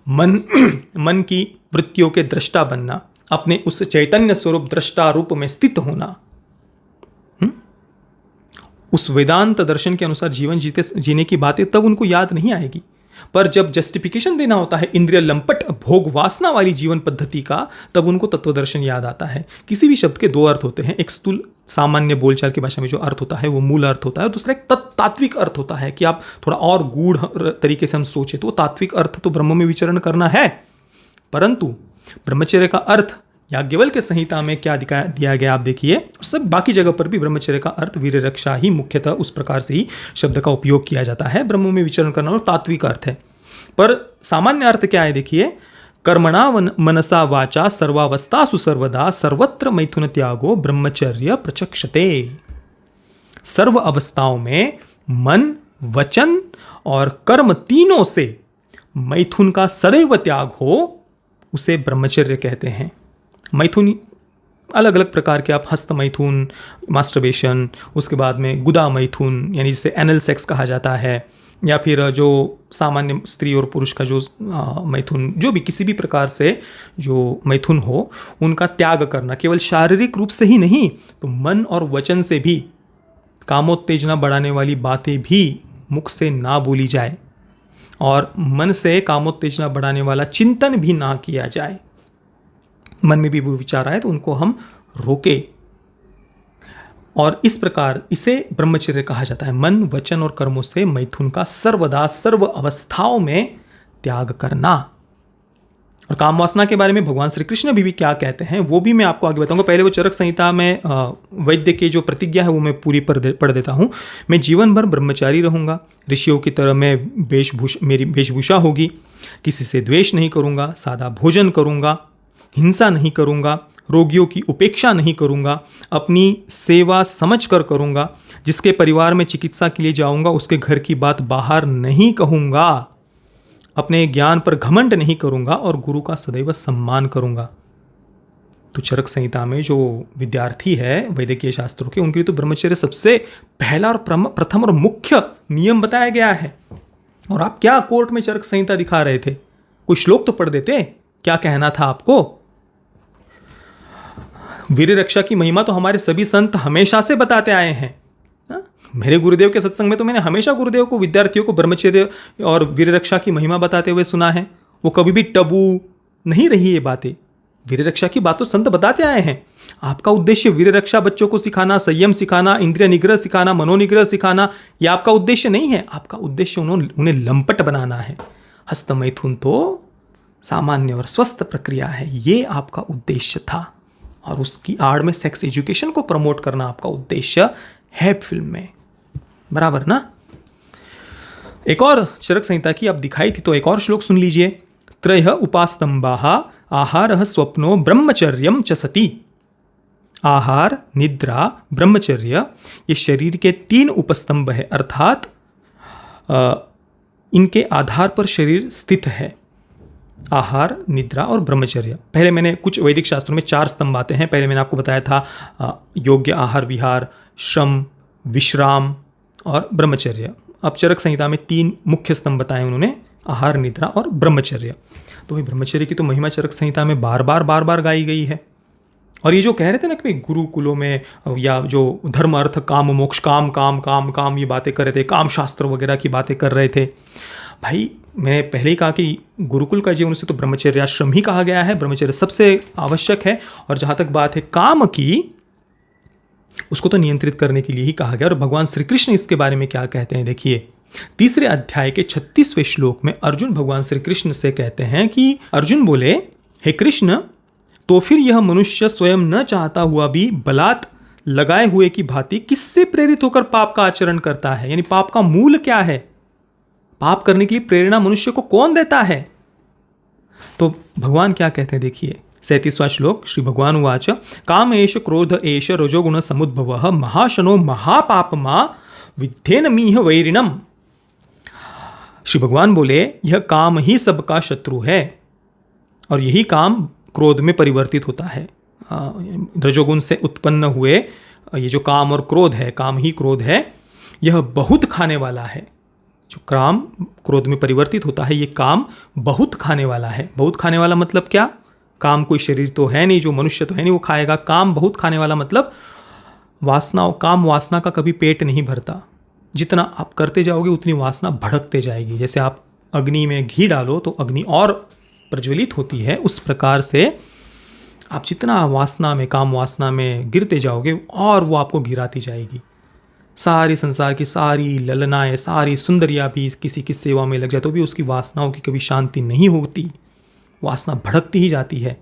मन की वृत्तियों के दृष्टा बनना, अपने उस चैतन्य स्वरूप दृष्टा रूप में स्थित होना, उस वेदांत दर्शन के अनुसार जीवन जीने की बातें तब उनको याद नहीं आएगी। पर जब जस्टिफिकेशन देना होता है इंद्रिय लंपट भोग वासना वाली जीवन पद्धति का, तब उनको तत्वदर्शन याद आता है। किसी भी शब्द के दो अर्थ होते हैं, एक स्थूल सामान्य बोलचाल की भाषा में जो अर्थ होता है वो मूल अर्थ होता है, और दूसरा एक तात्विक अर्थ होता है कि आप थोड़ा और गूढ़ तरीके से हम सोचे तो तात्विक अर्थ तो ब्रह्म में विचरण करना है। परंतु ब्रह्मचर्य का अर्थ याज्ञवल्क्य संहिता में क्या दिया गया आप देखिए, और सब बाकी जगह पर भी ब्रह्मचर्य का अर्थ वीर रक्षा ही मुख्यतः उस प्रकार से ही शब्द का उपयोग किया जाता है। ब्रह्म में विचरण करना और तात्विक अर्थ है। पर सामान्य अर्थ क्या है देखिए, कर्मणा मनसा वाचा सर्वावस्थासु सर्वदा सर्वत्र मैथुन त्यागो ब्रह्मचर्य प्रचक्षते। सर्व अवस्थाओं में मन, वचन और कर्म तीनों से मैथुन का सदैव त्याग हो, उसे ब्रह्मचर्य कहते हैं। मैथुन अलग अलग प्रकार के, आप हस्त मैथुन, मास्टरबेशन, उसके बाद में गुदा मैथुन यानी जिसे एनल सेक्स कहा जाता है, या फिर जो सामान्य स्त्री और पुरुष का जो मैथुन, जो भी किसी भी प्रकार से जो मैथुन हो, उनका त्याग करना केवल शारीरिक रूप से ही नहीं तो मन और वचन से भी। कामोत्तेजना बढ़ाने वाली बातें भी मुख से ना बोली जाए और मन से कामोत्तेजना बढ़ाने वाला चिंतन भी ना किया जाए। मन में भी वो विचार आए तो उनको हम रोके, और इस प्रकार इसे ब्रह्मचर्य कहा जाता है। मन, वचन और कर्मों से मैथुन का सर्वदा सर्व अवस्थाओं में त्याग करना। और काम वासना के बारे में भगवान श्री कृष्ण भी क्या कहते हैं वो भी मैं आपको आगे बताऊंगा। पहले वो चरक संहिता में वैद्य की जो प्रतिज्ञा है वो मैं पूरी पढ़ देता हूँ। मैं जीवन भर ब्रह्मचारी रहूँगा, ऋषियों की तरह मेरी वेशभूषा होगी, किसी से द्वेष नहीं करूँगा, सादा भोजन करूँगा, हिंसा नहीं करूँगा, रोगियों की उपेक्षा नहीं करूँगा, अपनी सेवा समझ कर करूँगा, जिसके परिवार में चिकित्सा के लिए जाऊँगा उसके घर की बात बाहर नहीं कहूँगा, अपने ज्ञान पर घमंड नहीं करूँगा और गुरु का सदैव सम्मान करूँगा। तो चरक संहिता में जो विद्यार्थी है वैदिकीय शास्त्रों के, उनके लिए तो ब्रह्मचर्य सबसे पहला और प्रथम और मुख्य नियम बताया गया है। और आप क्या कोर्ट में चरक संहिता दिखा रहे थे? कोई श्लोक तो पढ़ देते, क्या कहना था आपको? वीर रक्षा की महिमा तो हमारे सभी संत हमेशा से बताते आए हैं। मेरे गुरुदेव के सत्संग में तो मैंने हमेशा गुरुदेव को, विद्यार्थियों को ब्रह्मचर्य और वीर रक्षा की महिमा बताते हुए सुना है। वो कभी भी टबू नहीं रही ये बातें। वीर रक्षा की बात तो संत बताते आए हैं। आपका उद्देश्य वीर रक्षा बच्चों को सिखाना, संयम सिखाना, इंद्रिय निग्रह सिखाना, मनोनिग्रह सिखाना, ये आपका उद्देश्य नहीं है। आपका उद्देश्य उन्हें लंपट बनाना है। हस्त मैथुन तो सामान्य और स्वस्थ प्रक्रिया है, ये आपका उद्देश्य था। और उसकी आड़ में सेक्स एजुकेशन को प्रमोट करना आपका उद्देश्य है फिल्म में, बराबर ना? एक और चरक संहिता की अब दिखाई थी तो एक और श्लोक सुन लीजिए। त्रयः उपास्तंबाः आहारः स्वप्नो ब्रह्मचर्यम च सति। आहार, निद्रा, ब्रह्मचर्य ये शरीर के 3 उपस्तंभ है, अर्थात इनके आधार पर शरीर स्थित है। आहार, निद्रा और ब्रह्मचर्य। पहले मैंने कुछ वैदिक शास्त्रों में 4 स्तंभ आते हैं। पहले मैंने आपको बताया था योग्य आहार विहार, श्रम, विश्राम और ब्रह्मचर्य। अब चरक संहिता में 3 मुख्य स्तंभ बताए उन्होंने, आहार, निद्रा और ब्रह्मचर्य। तो भाई ब्रह्मचर्य की तो महिमा चरक संहिता में बार बार गाई गई है। और ये जो कह रहे थे ना कि भाई गुरुकुलों में या जो धर्म अर्थ काम मोक्ष काम काम काम काम ये बातें कर रहे थे, काम शास्त्र वगैरह की बातें कर रहे थे, भाई मैंने पहले ही कहा कि गुरुकुल का जीवन से तो ब्रह्मचर्याश्रम ही कहा गया है, ब्रह्मचर्य सबसे आवश्यक है। और जहाँ तक बात है काम की, उसको तो नियंत्रित करने के लिए ही कहा गया। और भगवान श्री कृष्ण इसके बारे में क्या कहते हैं, देखिए 3 अध्याय के 36वें श्लोक में अर्जुन भगवान श्री कृष्ण से कहते हैं कि अर्जुन बोले, हे कृष्ण, तो फिर यह मनुष्य स्वयं न चाहता हुआ भी बलात् लगाए हुए की भांति किससे प्रेरित होकर पाप का आचरण करता है? यानी पाप का मूल क्या है? पाप करने के लिए प्रेरणा मनुष्य को कौन देता है? तो भगवान क्या कहते हैं, देखिए 37वां श्लोक, श्री भगवान उवाच, काम एष क्रोध एष रजोगुण समुद्भवः महाशनो महापापमा विद्धेन मीह वैरिणम। श्री भगवान बोले, यह काम ही सबका शत्रु है और यही काम क्रोध में परिवर्तित होता है। रजोगुण से उत्पन्न हुए ये जो काम और क्रोध है, काम ही क्रोध है, यह बहुत खाने वाला है। जो काम क्रोध में परिवर्तित होता है, ये काम बहुत खाने वाला है। बहुत खाने वाला मतलब क्या? काम कोई शरीर तो है नहीं, जो मनुष्य तो है नहीं वो खाएगा। काम बहुत खाने वाला मतलब वासनाओं, काम वासना का कभी पेट नहीं भरता। जितना आप करते जाओगे उतनी वासना भड़कते जाएगी। जैसे आप अग्नि में घी डालो तो अग्नि और प्रज्वलित होती है, उस प्रकार से आप जितना वासना में, काम वासना में गिरते जाओगे और वो आपको गिराती जाएगी। सारी संसार की सारी ललनाएं, सारी सुंदरियाँ भी किसी की सेवा में लग जाए तो भी उसकी वासनाओं की कभी शांति नहीं होती, वासना भड़कती ही जाती है।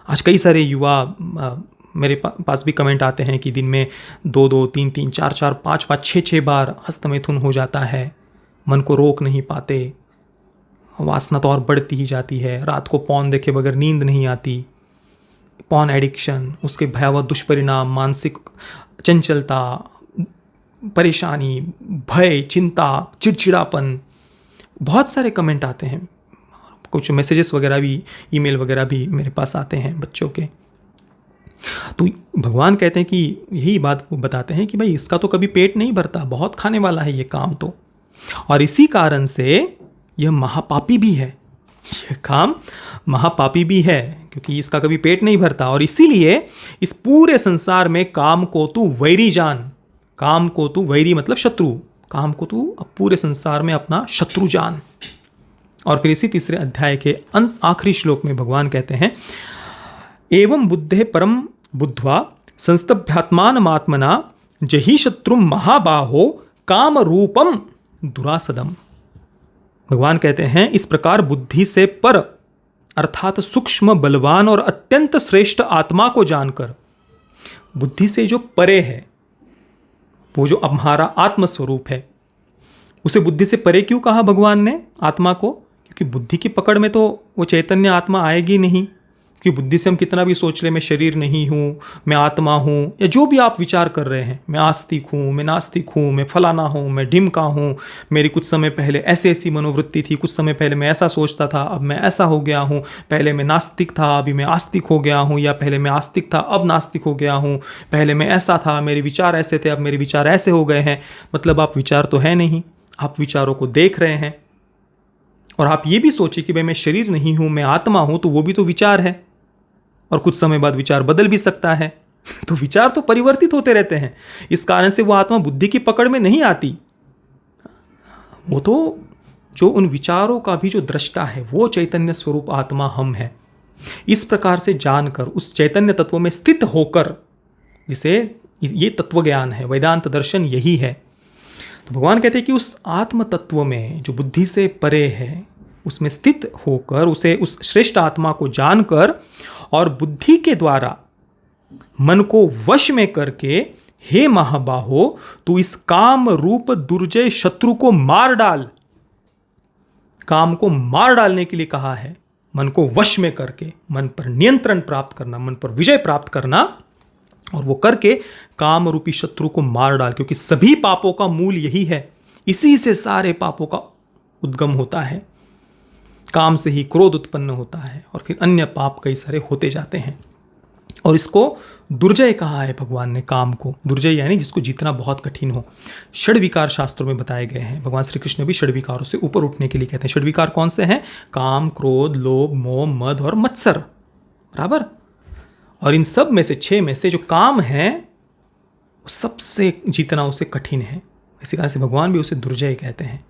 आज कई सारे युवा मेरे पास भी कमेंट आते हैं कि दिन में 2-2, 3-3, 4-4, 5-5, 6-6 बार हस्तमैथुन हो जाता है, मन को रोक नहीं पाते, वासना तो और बढ़ती ही जाती है। रात को पॉर्न देखे बगैर नींद नहीं आती, पॉर्न एडिक्शन, उसके भयावह दुष्परिणाम, मानसिक चंचलता, परेशानी, भय, चिंता, चिड़चिड़ापन, बहुत सारे कमेंट आते हैं। कुछ मैसेजेस वगैरह भी, ईमेल वगैरह भी मेरे पास आते हैं बच्चों के। तो भगवान कहते हैं कि यही बात वो बताते हैं कि भाई इसका तो कभी पेट नहीं भरता, बहुत खाने वाला है ये काम तो, और इसी कारण से यह महापापी भी है। यह काम महापापी भी है क्योंकि इसका कभी पेट नहीं भरता। और इसीलिए इस पूरे संसार में काम को तू वैरी जान, काम को तू वैरी मतलब शत्रु, काम को तू पूरे संसार में अपना शत्रु जान। और फिर इसी 3 अध्याय के अंत आखिरी श्लोक में भगवान कहते हैं, एवं बुद्धे परम बुद्ध्वा संस्तभ्यात्मानमात्मना जहि शत्रुम महाबाहो काम रूपम दुरासदम। भगवान कहते हैं इस प्रकार बुद्धि से पर अर्थात सूक्ष्म, बलवान और अत्यंत श्रेष्ठ आत्मा को जानकर, बुद्धि से जो परे है, वो जो हमारा आत्मस्वरूप है, उसे बुद्धि से परे क्यों कहा भगवान ने आत्मा को? क्योंकि बुद्धि की पकड़ में तो वो चैतन्य आत्मा आएगी नहीं। क्योंकि बुद्धि से हम कितना भी सोच ले, मैं शरीर नहीं हूँ, मैं आत्मा हूँ, या जो भी आप विचार कर रहे हैं, मैं आस्तिक हूँ, मैं नास्तिक हूँ, मैं फलाना हूँ, मैं ढिमका हूँ, मेरी कुछ समय पहले ऐसी मनोवृत्ति थी, कुछ समय पहले मैं ऐसा सोचता था, अब मैं ऐसा हो गया हूँ, पहले मैं नास्तिक था अभी मैं आस्तिक हो गया हूँ, या पहले मैं आस्तिक था अब नास्तिक हो गया हूँ, पहले मैं ऐसा था, मेरे विचार ऐसे थे, अब मेरे विचार ऐसे हो गए हैं। मतलब आप विचार तो है नहीं, आप विचारों को देख रहे हैं। और आप ये भी सोचिए कि भाई मैं शरीर नहीं हूँ, मैं आत्मा हूँ, तो वो भी तो विचार है, और कुछ समय बाद विचार बदल भी सकता है। तो विचार तो परिवर्तित होते रहते हैं। इस कारण से वो आत्मा बुद्धि की पकड़ में नहीं आती। वो तो जो उन विचारों का भी जो दृष्टा है, वो चैतन्य स्वरूप आत्मा हम है। इस प्रकार से जानकर, उस चैतन्य तत्व में स्थित होकर, जिसे ये तत्व ज्ञान है, वेदांत दर्शन यही है। तो भगवान कहते हैं कि उस आत्म तत्व में जो बुद्धि से परे है, उसमें स्थित होकर, उसे उस श्रेष्ठ आत्मा को जानकर और बुद्धि के द्वारा मन को वश में करके, हे महाबाहो, तू इस काम रूप दुर्जय शत्रु को मार डाल। काम को मार डालने के लिए कहा है, मन को वश में करके, मन पर नियंत्रण प्राप्त करना, मन पर विजय प्राप्त करना, और वो करके काम रूपी शत्रु को मार डाल। क्योंकि सभी पापों का मूल यही है, इसी से सारे पापों का उद्गम होता है। काम से ही क्रोध उत्पन्न होता है और फिर अन्य पाप कई सारे होते जाते हैं। और इसको दुर्जय कहा है भगवान ने काम को। दुर्जय यानी जिसको जीतना बहुत कठिन हो। षड्विकार शास्त्रों में बताए गए हैं। भगवान श्री कृष्ण भी षड्विकारों से ऊपर उठने के लिए कहते हैं। षड्विकार कौन से हैं? काम, क्रोध, लोभ, मोह, मद और मत्सर, बराबर। और इन सब में से 6 में से जो काम है सबसे जीतना उसे कठिन है। इसी कारण से भगवान भी उसे दुर्जय कहते हैं।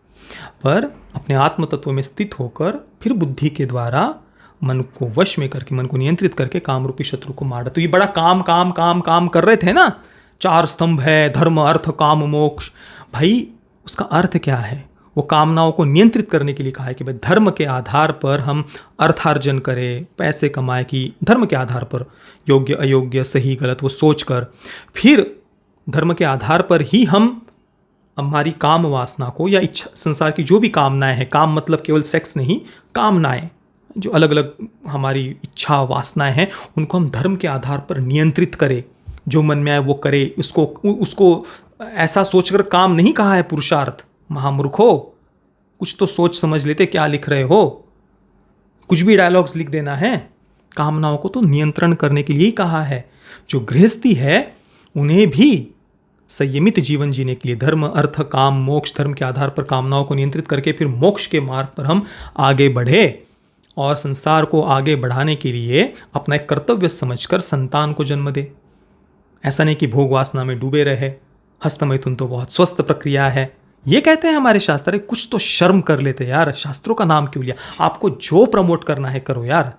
पर अपने आत्म तत्व में स्थित होकर फिर बुद्धि के द्वारा मन को वश में करके, मन को नियंत्रित करके काम रूपी शत्रु को मार। तो ये बड़ा काम काम काम काम कर रहे थे ना। 4 स्तंभ है, धर्म, अर्थ, काम, मोक्ष। भाई उसका अर्थ क्या है? वो कामनाओं को नियंत्रित करने के लिए कहा है कि भाई धर्म के आधार पर हम अर्थार्जन करें, पैसे कमाए, कि धर्म के आधार पर योग्य अयोग्य सही गलत वो सोच कर फिर धर्म के आधार पर ही हम हमारी काम वासना को या इच्छा, संसार की जो भी कामनाएं हैं, काम मतलब केवल सेक्स नहीं, कामनाएं जो अलग अलग हमारी इच्छा वासनाएं हैं उनको हम धर्म के आधार पर नियंत्रित करें। जो मन में आए वो करे। उसको ऐसा सोचकर काम नहीं कहा है पुरुषार्थ। महामूर्खो, कुछ तो सोच समझ लेते क्या लिख रहे हो। कुछ भी डायलॉग्स लिख देना है। कामनाओं को तो नियंत्रण करने के लिए ही कहा है। जो गृहस्थी है उन्हें भी संयमित जीवन जीने के लिए धर्म, अर्थ, काम, मोक्ष, धर्म के आधार पर कामनाओं को नियंत्रित करके फिर मोक्ष के मार्ग पर हम आगे बढ़े और संसार को आगे बढ़ाने के लिए अपना एक कर्तव्य समझकर संतान को जन्म दे। ऐसा नहीं कि भोग वासना में डूबे रहे। हस्तमैथुन तो बहुत स्वस्थ प्रक्रिया है, ये कहते हैं हमारे शास्त्र। कुछ तो शर्म कर लेते यार, शास्त्रों का नाम क्यों लिया? आपको जो प्रमोट करना है करो यार।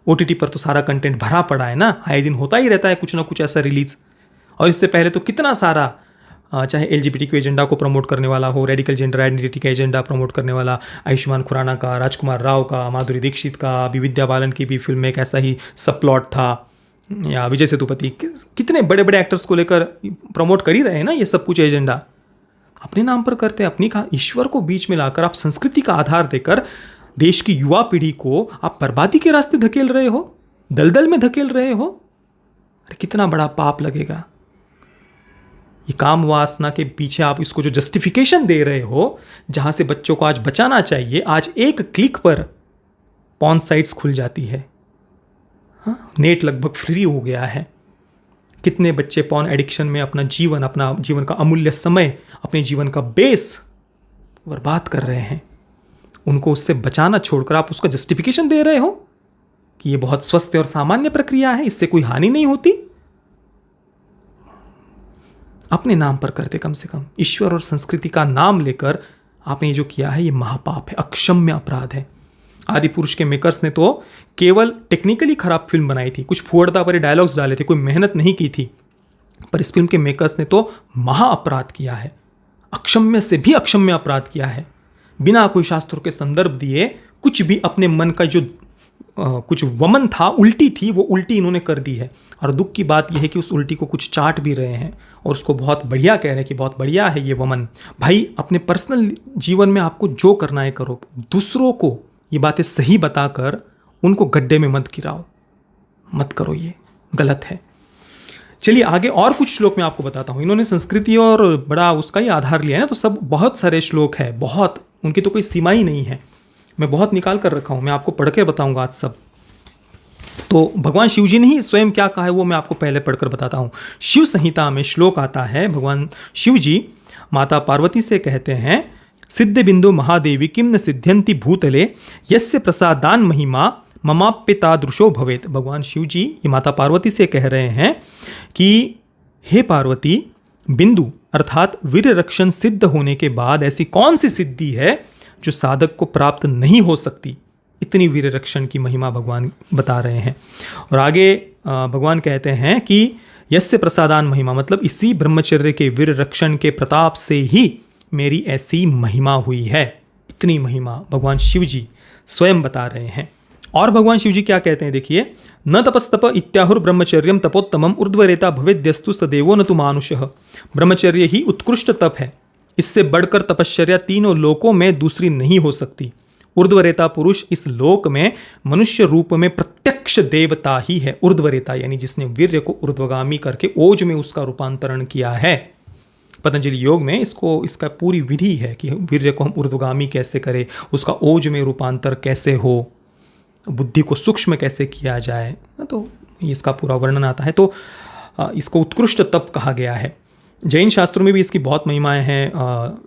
OTT पर तो सारा कंटेंट भरा पड़ा है ना, आए दिन होता ही रहता है कुछ ना कुछ ऐसा रिलीज। और इससे पहले तो कितना सारा, चाहे LGBTQ एजेंडा को प्रमोट करने वाला हो, रेडिकल जेंडर आइडेंटिटी का एजेंडा प्रमोट करने वाला आयुष्मान खुराना का, राजकुमार राव का, माधुरी दीक्षित का, अभी विद्या बालन की भी फिल्म में एक ऐसा ही सब प्लॉट था, या विजय सेतुपति, कितने बड़े बड़े एक्टर्स को लेकर प्रमोट कर ही रहे हैं ना ये सब कुछ एजेंडा। अपने नाम पर करते हैं, अपनी कहा ईश्वर को बीच में लाकर आप संस्कृति का आधार देकर देश की युवा पीढ़ी को आप बर्बादी के रास्ते धकेल रहे हो, दलदल में धकेल रहे हो। अरे कितना बड़ा पाप लगेगा। ये काम वासना के पीछे आप इसको जो जस्टिफिकेशन दे रहे हो, जहां से बच्चों को आज बचाना चाहिए, आज एक क्लिक पर पॉर्न साइट्स खुल जाती है। हाँ, नेट लगभग फ्री हो गया है। कितने बच्चे पॉर्न एडिक्शन में अपना जीवन का अमूल्य समय, अपने जीवन का बेस बर्बाद कर रहे हैं। उनको उससे बचाना छोड़कर आप उसका जस्टिफिकेशन दे रहे हो कि ये बहुत स्वस्थ और सामान्य प्रक्रिया है, इससे कोई हानि नहीं होती। अपने नाम पर करते, कम से कम ईश्वर और संस्कृति का नाम लेकर आपने ये जो किया है ये महापाप है, अक्षम्य अपराध है। आदि पुरुष के मेकर्स ने तो केवल टेक्निकली खराब फिल्म बनाई थी, कुछ फुहड़ता भरे डायलॉग्स डाले थे, कोई मेहनत नहीं की थी। पर इस फिल्म के मेकर्स ने तो महा अपराध किया है, अक्षम्य से भी अक्षम्य अपराध किया है। बिना कोई शास्त्रों के संदर्भ दिए कुछ भी अपने मन का जो कुछ वमन था, उल्टी थी, वो उल्टी इन्होंने कर दी है। और दुख की बात यह है कि उस उल्टी को कुछ चाट भी रहे हैं और उसको बहुत बढ़िया कह रहे हैं कि बहुत बढ़िया है ये वमन। भाई अपने पर्सनल जीवन में आपको जो करना है करो, दूसरों को ये बातें सही बताकर उनको गड्ढे में मत गिराओ, मत करो, ये गलत है। चलिए आगे और कुछ श्लोक मैं आपको बताता हूँ। इन्होंने संस्कृति और बड़ा उसका ही आधार लिया है ना, तो सब बहुत सारे श्लोक है, बहुत, उनकी तो कोई सीमा ही नहीं है। मैं बहुत निकाल कर रखा हूँ, मैं आपको पढ़ के बताऊँगा आज सब। तो भगवान शिव जी ने ही स्वयं क्या कहा है वो मैं आपको पहले पढ़कर बताता हूँ। शिव संहिता में श्लोक आता है, भगवान शिव जी माता पार्वती से कहते हैं, सिद्ध बिंदु महादेवी किम न सिद्ध्यंति भूतले यस्य प्रसादान महिमा ममाप्यतादृशो भवेत। भगवान शिव जी ये माता पार्वती से कह रहे हैं कि हे पार्वती, बिंदु अर्थात वीर रक्षण सिद्ध होने के बाद ऐसी कौन सी सिद्धि है जो साधक को प्राप्त नहीं हो सकती। इतनी वीर रक्षण की महिमा भगवान बता रहे हैं। और आगे भगवान कहते हैं कि यस्य प्रसादान महिमा, मतलब इसी ब्रह्मचर्य के वीर रक्षण के प्रताप से ही मेरी ऐसी महिमा हुई है। इतनी महिमा भगवान शिव जी स्वयं बता रहे हैं। और भगवान शिव जी क्या कहते हैं देखिए, न तपस्तप इत्याहुर ब्रह्मचर्यम तपोत्तमम ऊर्ध्वरेता भवेद्यस्तु सदेवो न तु मानुषः। ब्रह्मचर्य ही उत्कृष्ट तप है, इससे बढ़कर तपश्चर्या तीनों लोकों में दूसरी नहीं हो सकती। ऊर्ध्वरेता पुरुष इस लोक में मनुष्य रूप में प्रत्यक्ष देवता ही है। ऊर्ध्वरेता यानी जिसने वीर्य को ऊर्ध्वगामी करके ओज में उसका रूपांतरण किया है। पतंजलि योग में इसका पूरी विधि है कि वीर्य को हम ऊर्ध्वगामी कैसे करें, उसका ओज में रूपांतर कैसे हो, बुद्धि को सूक्ष्म कैसे किया जाए। तो इसका पूरा वर्णन आता है। तो इसको उत्कृष्ट तप कहा गया है। जैन शास्त्रों में भी इसकी बहुत महिमाएं हैं।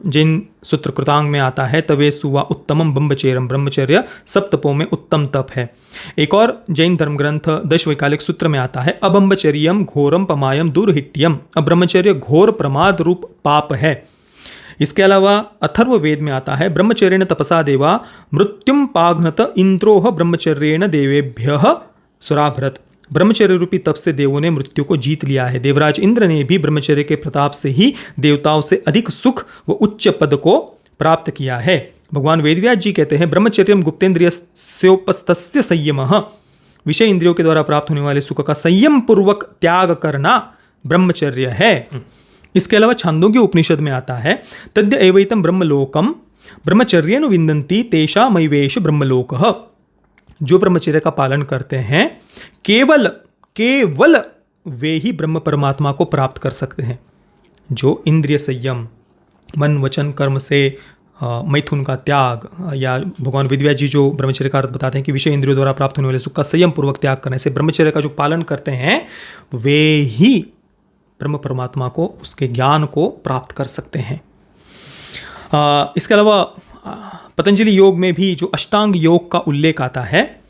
जैन सूत्र कृतांग में आता है तवे सुवा उत्तमम ब्रह्मचर्यम, ब्रह्मचर्य सब तपों में उत्तम तप है। एक और जैन धर्म ग्रंथ दशवैकालिक सूत्र में आता है अब्रह्मचर्यम घोरम पमायम दुर्हिट्यम, ब्रह्मचर्य घोर प्रमाद रूप पाप है। इसके अलावा अथर्व वेद में आता है ब्रह्मचर्येण तपसा देवा मृत्युम पाघ्नत इंद्रोह ब्रह्मचर्येण देवेभ्यः सुराभृत, ब्रह्मचर्य रूपी तप से देवों ने मृत्यु को जीत लिया है। देवराज इंद्र ने भी ब्रह्मचर्य के प्रताप से ही देवताओं से अधिक सुख व उच्च पद को प्राप्त किया है। भगवान वेदव्यास जी कहते हैं ब्रह्मचर्यम गुप्तेन्द्रियस्योपस्थस्य संयमः, विषय इंद्रियों के द्वारा प्राप्त होने वाले सुख का संयम पूर्वक त्याग करना ब्रह्मचर्य है। इसके अलावा छांदोग्य उपनिषद में आता है तद्य एवैतम ब्रह्मलोकम ब्रह्मचर्येण विन्दन्ति तेषामैवेश ब्रह्मलोकः, जो ब्रह्मचर्य का पालन करते हैं केवल वे ही ब्रह्म परमात्मा को प्राप्त कर सकते हैं। जो इंद्रिय संयम, मन वचन कर्म से मैथुन का त्याग, या भगवान वेदव्यास जी जो ब्रह्मचर्य का अर्थ बताते हैं कि विषय इंद्रियों द्वारा प्राप्त होने वाले सुख का संयम पूर्वक त्याग करने से ब्रह्मचर्य का जो पालन करते हैं वे ही ब्रह्म परमात्मा को, उसके ज्ञान को प्राप्त कर सकते हैं। इसके अलावा पतंजलि योग में भी जो अष्टांग योग का उल्लेख आता है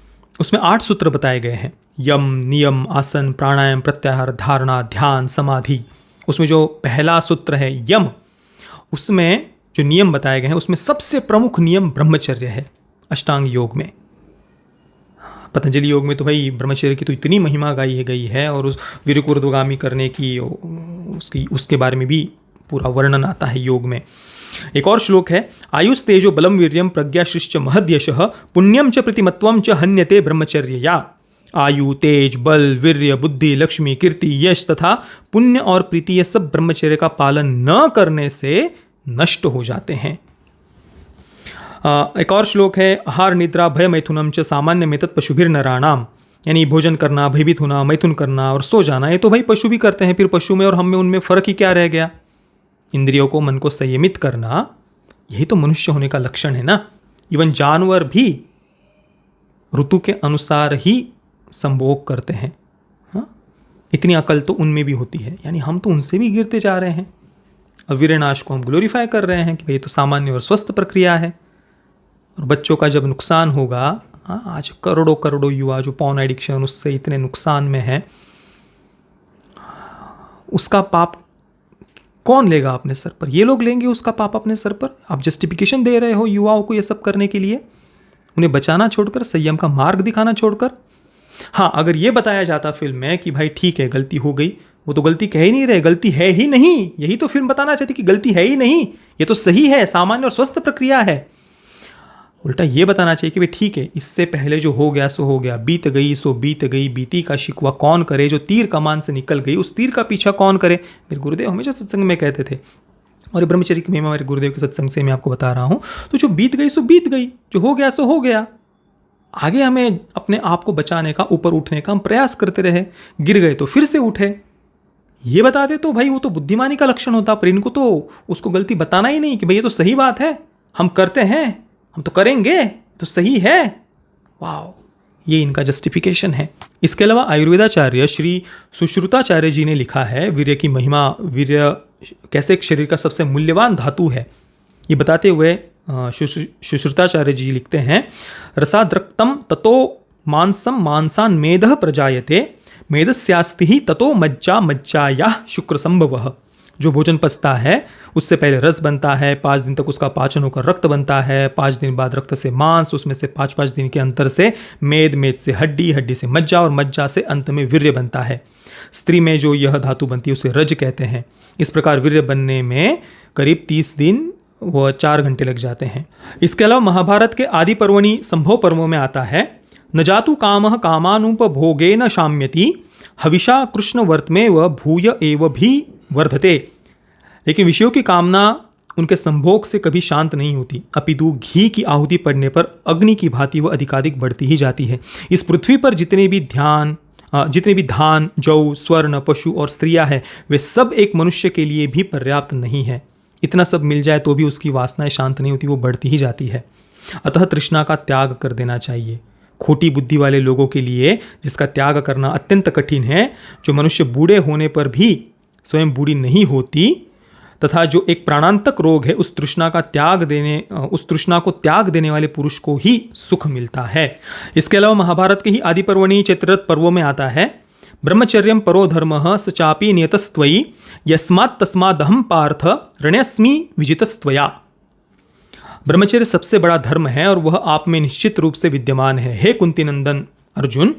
उसमें 8 सूत्र बताए गए हैं। यम, नियम, आसन, प्राणायाम, प्रत्याहार, धारणा, ध्यान, समाधि। उसमें जो पहला सूत्र है यम, उसमें जो नियम बताए गए हैं उसमें सबसे प्रमुख नियम ब्रह्मचर्य है अष्टांग योग में। पतंजलि योग में तो भाई ब्रह्मचर्य की तो इतनी महिमा गाई गई है और उस वीर्य ऊर्ध्वगामी करने की उसके बारे में भी पूरा वर्णन आता है योग में। एक और श्लोक है आयुष तेजो बलम वीर्यम प्रज्ञाश्रिश्च महद्यशः पुण्यम च प्रतिमत्वम च हन्यते ब्रह्मचर्यया। आयु, तेज, बल, वीर्य, बुद्धि, लक्ष्मी, कीर्ति, यश तथा पुण्य और प्रीति ये सब ब्रह्मचर्य का पालन न करने से नष्ट हो जाते हैं। एक और श्लोक है आहार निद्रा भय मैथुनम च सामान्य में तत्पशुभिर नराणाम, यानी भोजन करना, भयभीत होना, मैथुन करना और सो जाना, ये तो भाई पशु भी करते हैं। फिर पशु में और हम में उनमें फर्क ही क्या रह गया। इंद्रियों को, मन को संयमित करना, यही तो मनुष्य होने का लक्षण है ना। इवन जानवर भी ऋतु के अनुसार ही संभोग करते हैं। हाँ, इतनी अकल तो उनमें भी होती है, यानी हम तो उनसे भी गिरते जा रहे हैं और वीरनाश को हम ग्लोरीफाई कर रहे हैं कि भाई तो सामान्य और स्वस्थ प्रक्रिया है। और बच्चों का जब नुकसान होगा, हाँ, आज करोड़ों युवा जो पॉर्न एडिक्शन उससे इतने नुकसान में है, उसका पाप कौन लेगा अपने सर पर? ये लोग लेंगे उसका पाप अपने सर पर। आप जस्टिफिकेशन दे रहे हो युवाओं को ये सब करने के लिए, उन्हें बचाना छोड़कर, संयम का मार्ग दिखाना छोड़कर। हाँ, अगर ये बताया जाता फिल्म में कि भाई ठीक है गलती हो गई, वो तो गलती कह ही नहीं रहे, गलती है ही नहीं, यही तो फिल्म बताना चाहती कि गलती है ही नहीं, ये तो सही है, सामान्य और स्वस्थ प्रक्रिया है। उल्टा ये बताना चाहिए कि भाई ठीक है, इससे पहले जो हो गया सो हो गया, बीत गई सो बीत गई, बीती का शिकवा कौन करे, जो तीर कमान से निकल गई उस तीर का पीछा कौन करे। मेरे गुरुदेव हमेशा सत्संग में कहते थे, और ये ब्रह्मचर्य की महिमा मेरे गुरुदेव के सत्संग से मैं आपको बता रहा हूँ। तो जो बीत गई सो बीत गई, जो हो गया सो हो गया, आगे हमें अपने आप को बचाने का, ऊपर उठने का हम प्रयास करते रहे, गिर गए तो फिर से उठे, ये बता दे तो भाई वो तो बुद्धिमानी का लक्षण होता। पर इनको तो उसको गलती बताना ही नहीं कि भाई ये तो सही बात है, हम करते हैं, हम तो करेंगे, तो सही है। वाह, ये इनका जस्टिफिकेशन है। इसके अलावा आयुर्वेदाचार्य श्री सुश्रुताचार्य जी ने लिखा है वीर्य की महिमा, वीर्य कैसे एक शरीर का सबसे मूल्यवान धातु है, ये बताते हुए सुश्रुताचार्य जी लिखते हैं रसाद्रक्तम ततो मांसम मांसान मेदः प्रजायते मेदस्यास्ति ही ततो मज्जा मज्जाया शुक्र संभवः। जो भोजन पचता है उससे पहले रस बनता है, 5 दिन तक उसका पाचन होकर रक्त बनता है, 5 दिन बाद रक्त से मांस, उसमें से 5-5 दिन के अंतर से मेद, मेद से हड्डी, हड्डी से मज्जा और मज्जा से अंत में वीर्य बनता है। स्त्री में जो यह धातु बनती है उसे रज कहते हैं। इस प्रकार वीर्य बनने में करीब 30 दिन व 4 घंटे लग जाते हैं। इसके अलावा महाभारत के आदि पर्वणि संभव पर्वों में आता है न जातु कामः कामानुपभोगेन शाम्यति हविषा कृष्ण वर्तमे व भूय एव भी वर्धते। लेकिन विषयों की कामना उनके संभोग से कभी शांत नहीं होती, अपितु घी की आहुति पड़ने पर अग्नि की भांति वह अधिकाधिक बढ़ती ही जाती है। इस पृथ्वी पर जितने भी धान, जौ, स्वर्ण, पशु और स्त्रियां हैं, वे सब एक मनुष्य के लिए भी पर्याप्त नहीं है। इतना सब मिल जाए तो भी उसकी वासनाएं शांत नहीं होती, वो बढ़ती ही जाती है। अतः तृष्णा का त्याग कर देना चाहिए। खोटी बुद्धि वाले लोगों के लिए जिसका त्याग करना अत्यंत कठिन है, जो मनुष्य बूढ़े होने पर भी स्वयं बूढ़ी नहीं होती, तथा जो एक प्राणांतक रोग है, उस तृष्णा को त्याग देने वाले पुरुष को ही सुख मिलता है। इसके अलावा महाभारत के ही आदि पर्वणि चैत्ररथ पर्वों में आता है, ब्रह्मचर्यम परो धर्मः स चापि नियतस्त्वयि यस्मात् तस्मादहं पार्थ रणस्मि विजितस्त्वया। ब्रह्मचर्य सबसे बड़ा धर्म है और वह आप में निश्चित रूप से विद्यमान है। हे कुंती नंदन अर्जुन,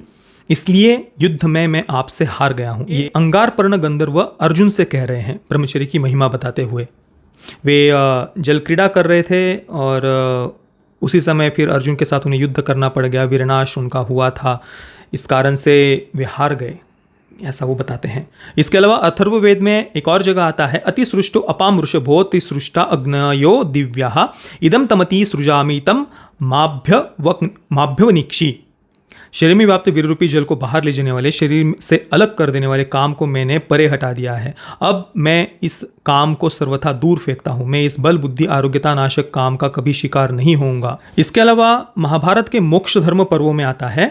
इसलिए युद्ध में मैं आपसे हार गया हूं। ये अंगारपर्ण गंधर्व अर्जुन से कह रहे हैं ब्रह्मचर्य की महिमा बताते हुए। वे जल क्रीड़ा कर रहे थे और उसी समय फिर अर्जुन के साथ उन्हें युद्ध करना पड़ गया, वीरनाश उनका हुआ था, इस कारण से वे हार गए, ऐसा वो बताते हैं। इसके अलावा अथर्ववेद में एक और जगह आता है, अति सृष्टो अपाम वृषभो तिसृष्टा अग्नयो दिव्याः इदम तमति सृजामि तम माभ्यवनीक्षी। शरीर में व्याप्त वीर रूपी जल को बाहर ले जाने वाले, शरीर से अलग कर देने वाले काम को मैंने परे हटा दिया है। अब मैं इस काम को सर्वथा दूर फेंकता हूँ। मैं इस बल बुद्धि आरोग्यता नाशक काम का कभी शिकार नहीं होऊंगा। इसके अलावा महाभारत के मोक्ष धर्म पर्वों में आता है,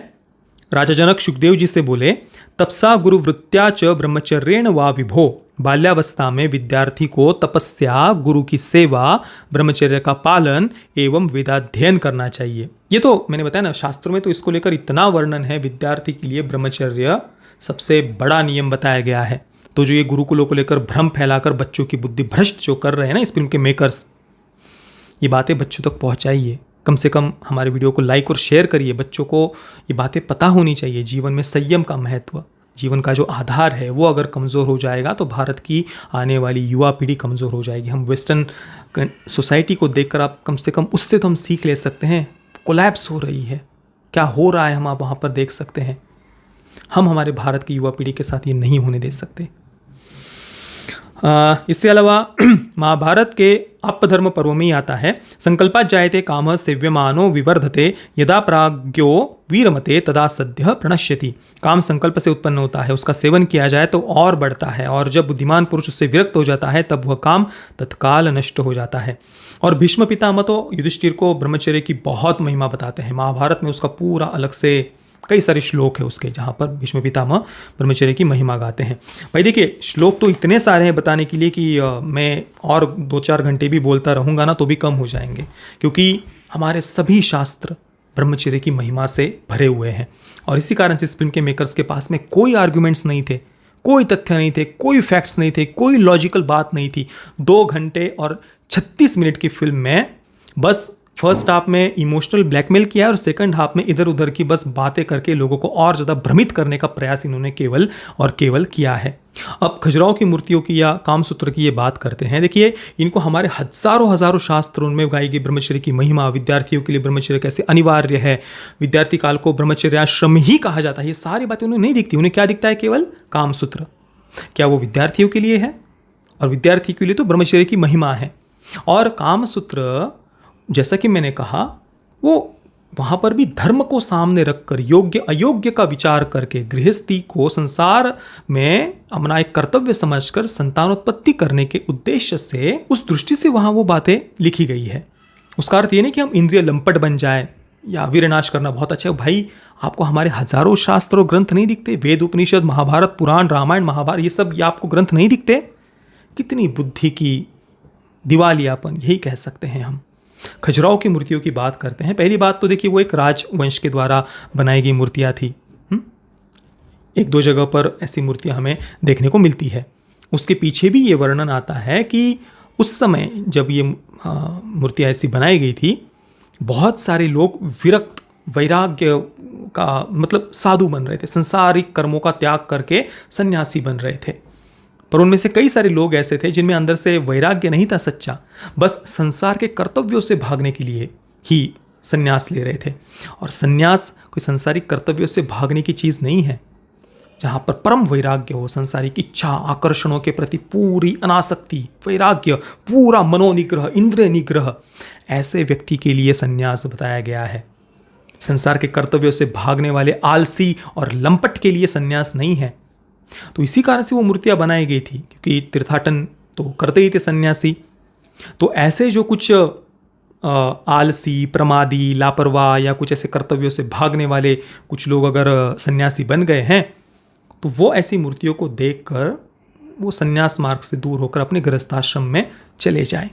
राजा जनक सुखदेव जी से बोले, तपसा गुरुवृत्त्या च ब्रह्मचर्येण वा विभो। बाल्यावस्था में विद्यार्थी को तपस्या, गुरु की सेवा, ब्रह्मचर्य का पालन एवं वेदाध्ययन करना चाहिए। ये तो मैंने बताया ना, शास्त्रों में तो इसको लेकर इतना वर्णन है, विद्यार्थी के लिए ब्रह्मचर्य सबसे बड़ा नियम बताया गया है। तो जो ये गुरुकुलों को लेकर भ्रम फैलाकर बच्चों की बुद्धि भ्रष्ट जो कर रहे हैं ना इस फिल्म के मेकर्स, ये बातें बच्चों तक पहुँचाइए। कम से कम हमारे वीडियो को लाइक और शेयर करिए। बच्चों को ये बातें पता होनी चाहिए। जीवन में संयम का महत्व, जीवन का जो आधार है वो अगर कमज़ोर हो जाएगा तो भारत की आने वाली युवा पीढ़ी कमज़ोर हो जाएगी। हम वेस्टर्न सोसाइटी को देखकर आप कम से कम उससे तो हम सीख ले सकते हैं। कोलैप्स हो रही है, क्या हो रहा है हम आप वहाँ पर देख सकते हैं। हम हमारे भारत की युवा पीढ़ी के साथ ये नहीं होने दे सकते। इससे अलावा महाभारत के अपधर्म पर्व में ही आता है, संकल्पात जायते कामः सेव्यमानो विवर्धते यदा प्राज्ञो वीरमते तदा सद्यः प्रणश्यति। काम संकल्प से उत्पन्न होता है, उसका सेवन किया जाए तो और बढ़ता है, और जब बुद्धिमान पुरुष उससे विरक्त हो जाता है तब वह काम तत्काल नष्ट हो जाता है। और भीष्म पितामह तो युधिष्ठिर को ब्रह्मचर्य की बहुत महिमा बताते हैं। महाभारत में उसका पूरा अलग से कई सारे श्लोक है उसके, जहाँ पर भीष्म पितामह ब्रह्मचर्य की महिमा गाते हैं। भाई देखिए, श्लोक तो इतने सारे हैं बताने के लिए कि मैं और 2-4 घंटे भी बोलता रहूँगा ना तो भी कम हो जाएंगे, क्योंकि हमारे सभी शास्त्र ब्रह्मचर्य की महिमा से भरे हुए हैं। और इसी कारण से इस फिल्म के मेकर्स के पास में कोई आर्ग्यूमेंट्स नहीं थे, कोई तथ्य नहीं थे, कोई फैक्ट्स नहीं थे, कोई लॉजिकल बात नहीं थी। 2 घंटे और 36 मिनट की फिल्म में बस फर्स्ट हाफ में इमोशनल ब्लैकमेल किया और सेकंड हाफ में इधर उधर की बस बातें करके लोगों को और ज़्यादा भ्रमित करने का प्रयास इन्होंने केवल और केवल किया है। अब खजुराहो की मूर्तियों की या कामसूत्र की ये बात करते हैं। देखिए, इनको हमारे हज़ारों शास्त्रों में गाई गई ब्रह्मचर्य की महिमा, विद्यार्थियों के लिए ब्रह्मचर्य कैसे अनिवार्य है, विद्यार्थी काल को ब्रह्मचर्याश्रम ही कहा जाता है, ये सारी बातें उन्हें नहीं दिखती। उन्हें क्या दिखता है? केवल कामसूत्र। क्या वो विद्यार्थियों के लिए है? और विद्यार्थी के लिए तो ब्रह्मचर्य की महिमा है। और कामसूत्र, जैसा कि मैंने कहा, वो वहाँ पर भी धर्म को सामने रखकर योग्य अयोग्य का विचार करके गृहस्थी को संसार में अपना एक कर्तव्य समझकर संतानोत्पत्ति करने के उद्देश्य से, उस दृष्टि से वहाँ वो बातें लिखी गई है। उसका अर्थ ये नहीं कि हम इंद्रिय लंपट बन जाए या वीरनाश करना बहुत अच्छा है। भाई, आपको हमारे हजारों शास्त्र और ग्रंथ नहीं दिखते? वेद, उपनिषद, महाभारत, पुराण, रामायण, महाभारत, ये सब आपको ग्रंथ नहीं दिखते? कितनी बुद्धि की दिवालियापन, यही कह सकते हैं हम। खजुराहो की मूर्तियों की बात करते हैं। पहली बात तो देखिए, वो एक राजवंश के द्वारा बनाई गई मूर्तियाँ थी। 1-2 जगह पर ऐसी मूर्तियाँ हमें देखने को मिलती है। उसके पीछे भी ये वर्णन आता है कि उस समय जब ये मूर्तियाँ ऐसी बनाई गई थी, बहुत सारे लोग विरक्त, वैराग्य का मतलब साधु बन रहे थे, संसारिक कर्मों का त्याग करके सन्यासी बन रहे थे। पर उनमें से कई सारे लोग ऐसे थे जिनमें अंदर से वैराग्य नहीं था सच्चा, बस संसार के कर्तव्यों से भागने के लिए ही सन्यास ले रहे थे। और सन्यास कोई संसारिक कर्तव्यों से भागने की चीज़ नहीं है। जहाँ पर परम वैराग्य हो, संसारिक इच्छा आकर्षणों के प्रति पूरी अनासक्ति, वैराग्य, पूरा मनोनिग्रह, इंद्रिय निग्रह, ऐसे व्यक्ति के लिए सन्यास बताया गया है। संसार के कर्तव्यों से भागने वाले आलसी और लंपट के लिए सन्यास नहीं है। तो इसी कारण से वो मूर्तियाँ बनाई गई थी, क्योंकि तीर्थाटन तो करते ही थे सन्यासी। तो ऐसे जो कुछ आलसी, प्रमादी, लापरवाह या कुछ ऐसे कर्तव्यों से भागने वाले कुछ लोग अगर सन्यासी बन गए हैं तो वो ऐसी मूर्तियों को देखकर वो सन्यास मार्ग से दूर होकर अपने गृहस्थाश्रम में चले जाएं।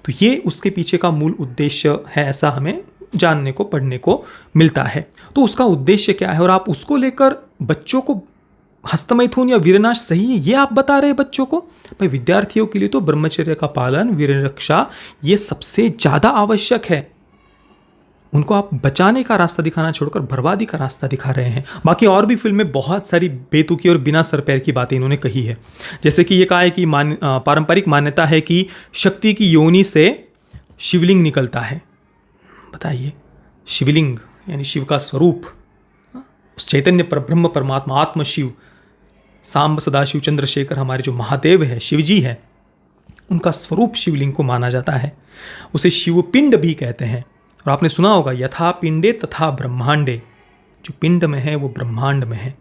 तो ये उसके पीछे का मूल उद्देश्य है, ऐसा हमें जानने को, पढ़ने को मिलता है। तो उसका उद्देश्य क्या है और आप उसको लेकर बच्चों को हस्तमैथुन या वीरनाश सही है ये आप बता रहे हैं बच्चों को? भाई विद्यार्थियों के लिए तो ब्रह्मचर्य का पालन, वीर रक्षा ये सबसे ज़्यादा आवश्यक है। उनको आप बचाने का रास्ता दिखाना छोड़कर बर्बादी का रास्ता दिखा रहे हैं। बाकी और भी फिल्म में बहुत सारी बेतुकी और बिना सर पैर की बातें इन्होंने कही है। जैसे कि ये कहा है कि पारंपरिक मान्यता है कि शक्ति की योनि से शिवलिंग निकलता है। बताइए, शिवलिंग यानी शिव का स्वरूप, उस चैतन्य परब्रह्म परमात्मा आत्म शिव, सांब सदाशिव चंद्रशेखर हमारे जो महादेव है, शिव जी है, उनका स्वरूप शिवलिंग को माना जाता है। उसे शिवपिंड भी कहते हैं। और आपने सुना होगा यथा पिंडे तथा ब्रह्मांडे, जो पिंड में है वो ब्रह्मांड में है।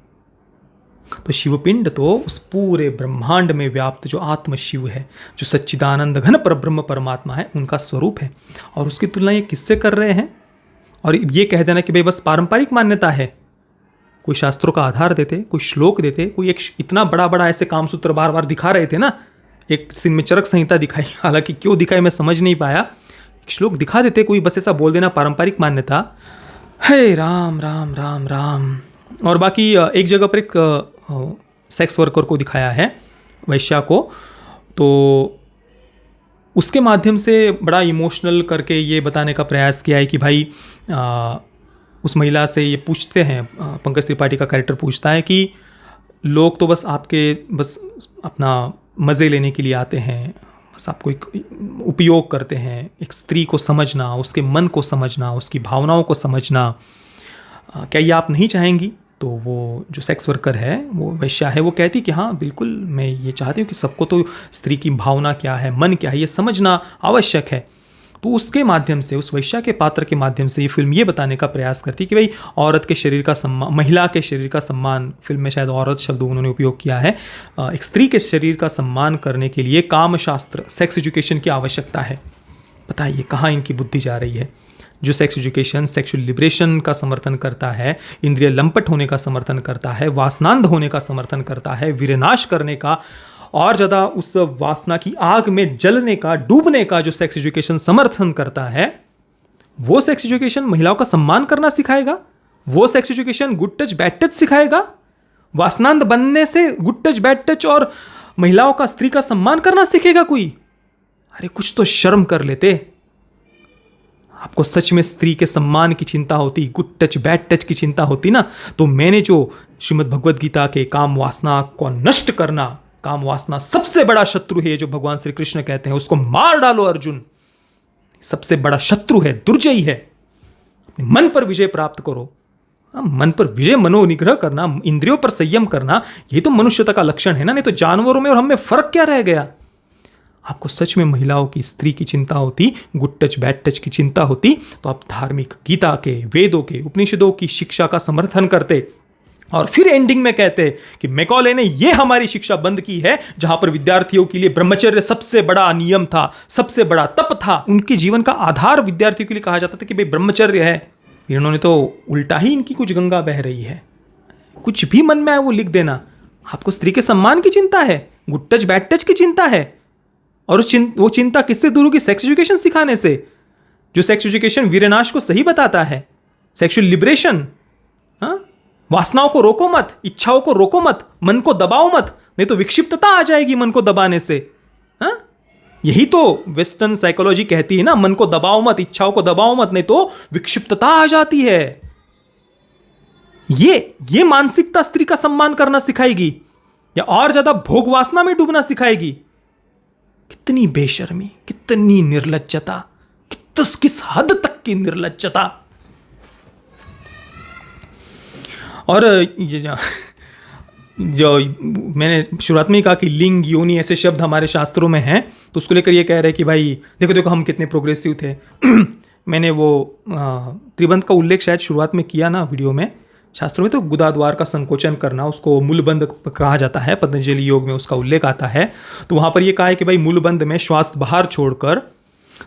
तो शिवपिंड तो उस पूरे ब्रह्मांड में व्याप्त जो आत्म शिव है, जो सच्चिदानंद घन परब्रह्म परमात्मा है, उनका स्वरूप है। और उसकी तुलना ये किससे कर रहे हैं? और ये कह देना कि भाई बस पारंपरिक मान्यता है, कोई शास्त्रों का आधार देते, कोई श्लोक देते, कोई एक इतना बड़ा बड़ा ऐसे कामसूत्र बार बार दिखा रहे थे ना। एक सीन में चरक संहिता दिखाई, हालांकि क्यों दिखाई मैं समझ नहीं पाया। एक श्लोक दिखा देते, कोई बस ऐसा बोल देना पारंपरिक मान्यता है। राम राम राम राम। और बाकी एक जगह पर एक सेक्स वर्कर को दिखाया है, वैश्या को, तो उसके माध्यम से बड़ा इमोशनल करके ये बताने का प्रयास किया है कि भाई उस महिला से ये पूछते हैं, पंकज त्रिपाठी का कैरेक्टर पूछता है कि लोग तो बस आपके बस अपना मज़े लेने के लिए आते हैं, बस आपको एक उपयोग करते हैं। एक स्त्री को समझना, उसके मन को समझना, उसकी भावनाओं को समझना, क्या ये आप नहीं चाहेंगी? तो वो जो सेक्स वर्कर है, वो वैश्या है, वो कहती कि हाँ बिल्कुल, मैं ये चाहती हूँ कि सबको तो स्त्री की भावना क्या है, मन क्या है, ये समझना आवश्यक है। तो उसके माध्यम से, उस वैश्या के पात्र के माध्यम से ये फिल्म ये बताने का प्रयास करती है कि भाई औरत के शरीर का सम्मान, महिला के शरीर का सम्मान, फिल्म में शायद औरत शब्द उन्होंने उपयोग किया है, एक स्त्री के शरीर का सम्मान करने के लिए काम शास्त्र, सेक्स एजुकेशन की आवश्यकता है। बताइए कहाँ इनकी बुद्धि जा रही है? जो सेक्स एजुकेशन, सेक्सुअल लिबरेशन का समर्थन करता है, इंद्रिय लंपट होने का समर्थन करता है, वासनांध होने का समर्थन करता है, वीरनाश करने का और ज़्यादा उस वासना की आग में जलने का, डूबने का जो सेक्स एजुकेशन समर्थन करता है, वो सेक्स एजुकेशन महिलाओं का सम्मान करना सिखाएगा? वो sex education good touch bad touch सिखाएगा? वासनांध बनने से गुड टच बैड टच और महिलाओं का, स्त्री का सम्मान करना सीखेगा कोई? अरे कुछ तो शर्म कर लेते। आपको सच में स्त्री के सम्मान की चिंता होती, गुड टच बैड टच की चिंता होती ना, तो मैंने जो श्रीमद् भगवद गीता के काम वासना को नष्ट करना, काम वासना सबसे बड़ा शत्रु है जो भगवान श्री कृष्ण कहते हैं, उसको मार डालो अर्जुन, सबसे बड़ा शत्रु है, दुर्जयी है। अपने मन पर विजय प्राप्त करो। मन पर विजय, मनोनिग्रह करना, इंद्रियों पर संयम करना, ये तो मनुष्यता का लक्षण है ना। नहीं तो जानवरों में और हम में फर्क क्या रह गया? आपको सच में महिलाओं की, स्त्री की चिंता होती, गुड टच बैड टच की चिंता होती, तो आप धार्मिक गीता के, वेदों के, उपनिषदों की शिक्षा का समर्थन करते और फिर एंडिंग में कहते कि मैकॉले ने ये हमारी शिक्षा बंद की है, जहां पर विद्यार्थियों के लिए ब्रह्मचर्य सबसे बड़ा नियम था, सबसे बड़ा तप था, उनके जीवन का आधार विद्यार्थियों के लिए कहा जाता था कि भाई ब्रह्मचर्य है। इन्होंने तो उल्टा ही इनकी कुछ गंगा बह रही है। कुछ भी मन में आए वो लिख देना। आपको स्त्री के सम्मान की चिंता है, गुड टच बैड टच की चिंता है, और वो चिंता किससे दूर होगी? सेक्स एजुकेशन सिखाने से। जो सेक्स एजुकेशन वीरनाश को सही बताता है, सेक्सुअल लिबरेशन। वासनाओं को रोको मत, इच्छाओं को रोको मत, मन को दबाओ मत, नहीं तो विक्षिप्तता आ जाएगी मन को दबाने से। यही तो वेस्टर्न साइकोलॉजी कहती है ना, मन को दबाओ मत, इच्छाओं को दबाओ मत, नहीं तो विक्षिप्तता आ जाती है। ये मानसिकता स्त्री का सम्मान करना सिखाएगी या और ज्यादा भोग वासना में डूबना सिखाएगी? कितनी बेशर्मी, कितनी निर्लज्जता, किस हद तक की निर्लज्जता। और ये जो मैंने शुरुआत में ही कहा कि लिंग, योनि ऐसे शब्द हमारे शास्त्रों में हैं, तो उसको लेकर ये कह रहे हैं कि भाई देखो देखो हम कितने प्रोग्रेसिव थे। मैंने वो त्रिबंध का उल्लेख शायद शुरुआत में किया ना वीडियो में। शास्त्रों में तो गुदाद्वार का संकोचन करना, उसको मूलबंध कहा जाता है, पतंजलि योग में उसका उल्लेख आता है। तो वहाँ पर ये कहा है कि भाई मूलबंध में श्वास बाहर छोड़कर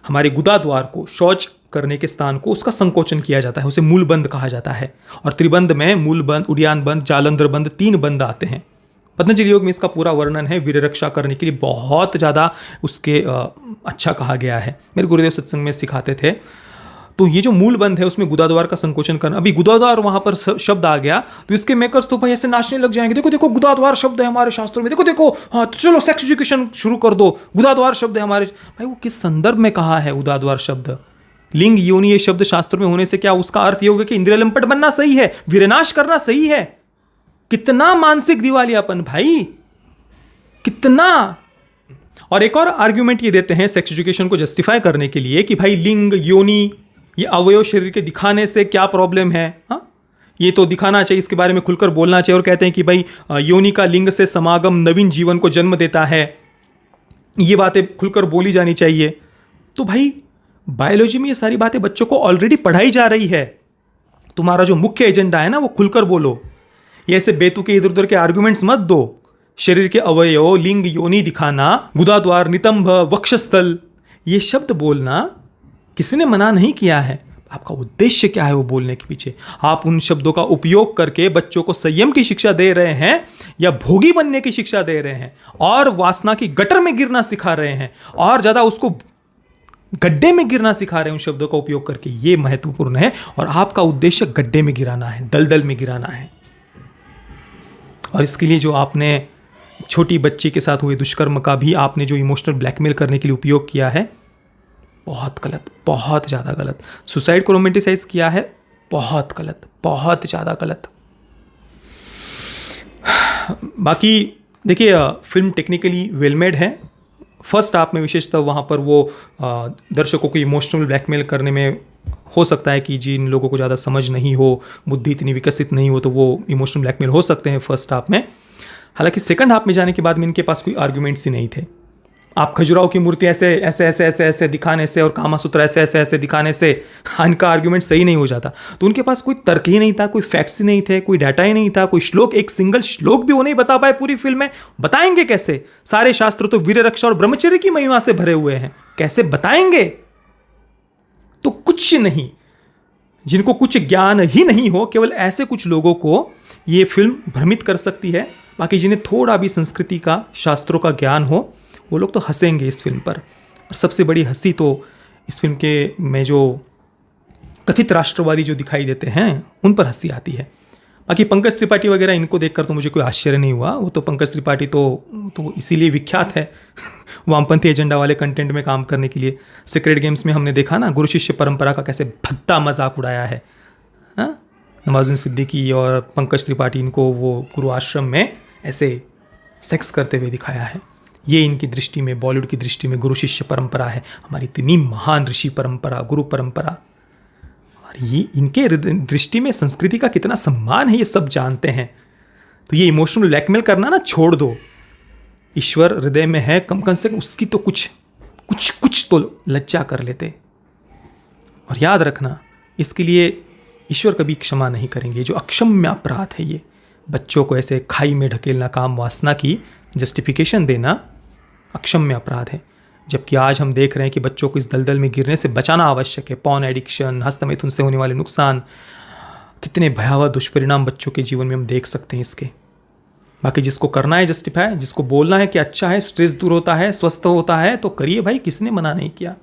हमारे गुदाद्वार को, शौच करने के स्थान को, उसका संकोचन किया जाता है, उसे मूलबंध कहा जाता है। और त्रिबंध में मूलबंध, उड्यान बंध, जालंधर बंध, 3 बंध आते हैं। पतंजलि योग में इसका पूरा वर्णन है, वीर रक्षा करने के लिए बहुत ज़्यादा उसके अच्छा कहा गया है। मेरे गुरुदेव सत्संग में सिखाते थे। तो ये जो मूल बंध है उसमें गुदाद्वार का संकोचन करना, अभी गुदाद्वार वहां पर शब्द आ गया तो इसके मेकर्स तो भाई ऐसे नाचने लग जाएंगे, देखो देखो गुदाद्वार शब्द है हमारे शास्त्रों में, देखो देखो, हाँ तो चलो सेक्स एजुकेशन शुरू कर दो, गुदाद्वार शब्द है हमारे। भाई वो किस संदर्भ में कहा है गुदाद्वार शब्द? लिंग योनि ये शब्द शास्त्र में होने से क्या उसका अर्थ ये होगा कि इंद्रिय लंपट बनना सही है, विनाश करना सही है? कितना मानसिक दिवालियापन भाई, कितना। और एक और आर्ग्यूमेंट ये देते हैं सेक्स एजुकेशन को जस्टिफाई करने के लिए कि भाई लिंग योनि ये अवयव शरीर के दिखाने से क्या प्रॉब्लम है? हाँ, ये तो दिखाना चाहिए, इसके बारे में खुलकर बोलना चाहिए। और कहते हैं कि भाई योनि का लिंग से समागम नवीन जीवन को जन्म देता है, ये बातें खुलकर बोली जानी चाहिए। तो भाई बायोलॉजी में ये सारी बातें बच्चों को ऑलरेडी पढ़ाई जा रही है। तुम्हारा जो मुख्य एजेंडा है ना वो खुलकर बोलो, ये ऐसे बेतुके इधर उधर के आर्गुमेंट्स मत दो। शरीर के अवयव, लिंग, योनि दिखाना, गुदाद्वार, नितंब, वक्षस्थल, ये शब्द बोलना किसी ने मना नहीं किया है। आपका उद्देश्य क्या है वो बोलने के पीछे? आप उन शब्दों का उपयोग करके बच्चों को संयम की शिक्षा दे रहे हैं या भोगी बनने की शिक्षा दे रहे हैं और वासना की गटर में गिरना सिखा रहे हैं और ज़्यादा उसको गड्ढे में गिरना सिखा रहे हैं उन शब्दों का उपयोग करके? ये महत्वपूर्ण है। और आपका उद्देश्य गड्ढे में गिराना है, दलदल में गिराना है। और इसके लिए जो आपने छोटी बच्ची के साथ हुए दुष्कर्म का भी आपने जो इमोशनल ब्लैकमेल करने के लिए उपयोग किया है, बहुत गलत, बहुत ज़्यादा गलत। सुसाइड को रोमांटिसाइज किया है, बहुत गलत, बहुत ज़्यादा गलत। बाकी देखिए फिल्म टेक्निकली वेल मेड है। फर्स्ट हाफ में विशेषतः वहाँ पर वो दर्शकों को इमोशनल ब्लैकमेल करने में हो सकता है कि जिन लोगों को ज़्यादा समझ नहीं हो, बुद्धि इतनी विकसित नहीं हो, तो वो इमोशनल ब्लैकमेल हो सकते हैं फर्स्ट हाफ में। हालांकि सेकंड हाफ में जाने के बाद में इनके पास कोई आर्ग्यूमेंट्स ही नहीं थे। आप खजुराहो की मूर्ति ऐसे ऐसे ऐसे ऐसे ऐसे दिखाने से और कामासूत्र ऐसे ऐसे ऐसे दिखाने से इनका आर्ग्यूमेंट सही नहीं हो जाता। तो उनके पास कोई तर्क ही नहीं था, कोई फैक्ट्स ही नहीं थे, कोई डाटा ही नहीं था, कोई श्लोक, एक सिंगल श्लोक भी वो नहीं बता पाए पूरी फिल्म में। बताएंगे कैसे? सारे शास्त्र तो वीर रक्षा और ब्रह्मचर्य की महिमा से भरे हुए हैं, कैसे बताएंगे? तो कुछ नहीं, जिनको कुछ ज्ञान ही नहीं हो, केवल ऐसे कुछ लोगों को ये फिल्म भ्रमित कर सकती है। बाकी जिन्हें थोड़ा भी संस्कृति का, शास्त्रों का ज्ञान हो, वो लोग तो हंसेंगे इस फिल्म पर। और सबसे बड़ी हंसी तो इस फिल्म के में जो कथित राष्ट्रवादी जो दिखाई देते हैं उन पर हंसी आती है। बाकी पंकज त्रिपाठी वगैरह इनको देखकर तो मुझे कोई आश्चर्य नहीं हुआ। वो तो पंकज त्रिपाठी तो इसीलिए विख्यात है वामपंथी एजेंडा वाले कंटेंट में काम करने के लिए। सीक्रेट गेम्स में हमने देखा ना गुरु शिष्य परंपरा का कैसे भद्दा मजाक उड़ाया है। नवाजुद्दीन सिद्दीकी और पंकज त्रिपाठी इनको वो गुरु आश्रम में ऐसे सेक्स करते हुए दिखाया है। ये इनकी दृष्टि में, बॉलीवुड की दृष्टि में गुरु शिष्य परंपरा है, हमारी इतनी महान ऋषि परंपरा, गुरु परंपरा। और ये इनके दृष्टि में संस्कृति का कितना सम्मान है ये सब जानते हैं। तो ये इमोशनल ब्लैकमेल करना ना छोड़ दो। ईश्वर हृदय में है, कम से कम उसकी तो कुछ तो लज्जा कर लेते। और याद रखना, इसके लिए ईश्वर कभी क्षमा नहीं करेंगे। जो अक्षम्य अपराध है ये, बच्चों को ऐसे खाई में ढकेलना, काम वासना की जस्टिफिकेशन देना अक्षम्य अपराध है। जबकि आज हम देख रहे हैं कि बच्चों को इस दलदल में गिरने से बचाना आवश्यक है। पॉर्न एडिक्शन, हस्तमैथुन से होने वाले नुकसान, कितने भयावह दुष्परिणाम बच्चों के जीवन में हम देख सकते हैं इसके। बाकी जिसको करना है जस्टिफाई, जिसको बोलना है कि अच्छा है, स्ट्रेस दूर होता है, स्वस्थ होता है, तो करिए भाई, किसने मना नहीं किया।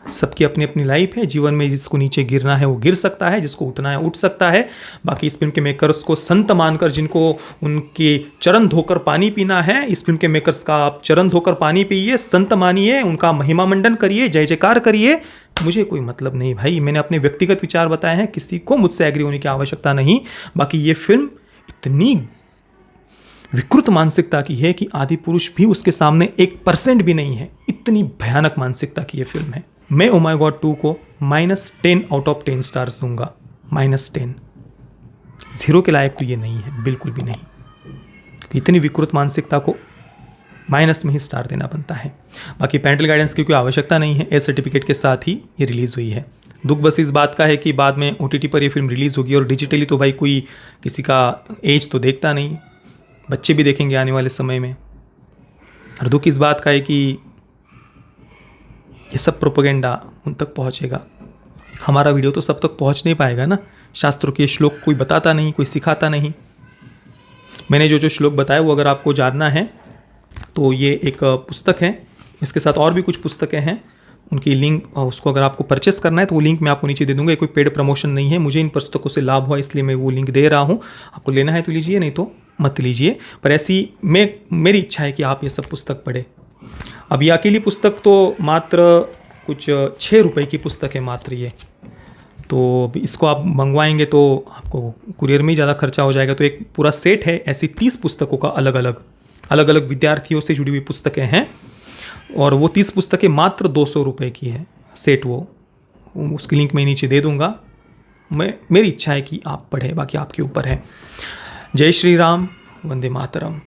सबकी अपनी अपनी लाइफ है। जीवन में जिसको नीचे गिरना है वो गिर सकता है, जिसको उठना है उठ सकता है। बाकी इस फिल्म के मेकर्स को संत मानकर, जिनको उनके चरण धोकर पानी पीना है, इस फिल्म के मेकर्स का आप चरण धोकर पानी पिए, संत मानिए, उनका महिमा मंडन करिए, जय जयकार करिए। मुझे कोई मतलब नहीं भाई, मैंने अपने व्यक्तिगत विचार बताए हैं, किसी को मुझसे एग्री होने की आवश्यकता नहीं। बाकी ये फिल्म इतनी विकृत मानसिकता की है कि आदि पुरुष भी उसके सामने 1% भी नहीं है। इतनी भयानक मानसिकता की ये फिल्म है। मैं ओ माय गॉड 2 को -10 आउट ऑफ 10 स्टार्स दूंगा। -10, 0 के लायक तो ये नहीं है, बिल्कुल भी नहीं। इतनी विकृत मानसिकता को माइनस में ही स्टार देना बनता है। बाकी पेरेंटल गाइडेंस की कोई आवश्यकता नहीं है, ए सर्टिफिकेट के साथ ही ये रिलीज़ हुई है। दुख बस इस बात का है कि बाद में OTT पर ये फिल्म रिलीज़ होगी और डिजिटली तो भाई कोई किसी का एज तो देखता नहीं, बच्चे भी देखेंगे आने वाले समय में। और दुख इस बात का है कि ये सब प्रोपेगेंडा उन तक पहुँचेगा। हमारा वीडियो तो सब तक पहुँच नहीं पाएगा ना। शास्त्रों के श्लोक कोई बताता नहीं, कोई सिखाता नहीं। मैंने जो जो श्लोक बताए वो अगर आपको जानना है तो ये एक पुस्तक है, इसके साथ और भी कुछ पुस्तकें हैं, उनकी लिंक उसको अगर आपको परचेस करना है तो वो लिंक मैं आपको नीचे दे दूंगा। ये कोई पेड प्रमोशन नहीं है, मुझे इन पुस्तकों से लाभ हुआ इसलिए मैं वो लिंक दे रहा हूँ। आपको लेना है तो लीजिए, नहीं तो मत लीजिए। पर ऐसी मेरी इच्छा है कि आप ये सब पुस्तक पढ़ें। अब ये अकेली पुस्तक तो मात्र कुछ 6 रुपये की पुस्तक है मात्र ये, तो इसको आप मंगवाएंगे तो आपको कुरियर में ही ज़्यादा खर्चा हो जाएगा। तो एक पूरा सेट है, ऐसी 30 पुस्तकों का अलग अलग विद्यार्थियों से जुड़ी हुई पुस्तकें हैं, और वो 30 पुस्तकें मात्र 200 रुपये की है सेट। वो उसकी लिंक मैं नीचे दे दूँगा। मेरी इच्छा है कि आप पढ़ें, बाकी आपके ऊपर है। जय श्री राम, वंदे मातरम।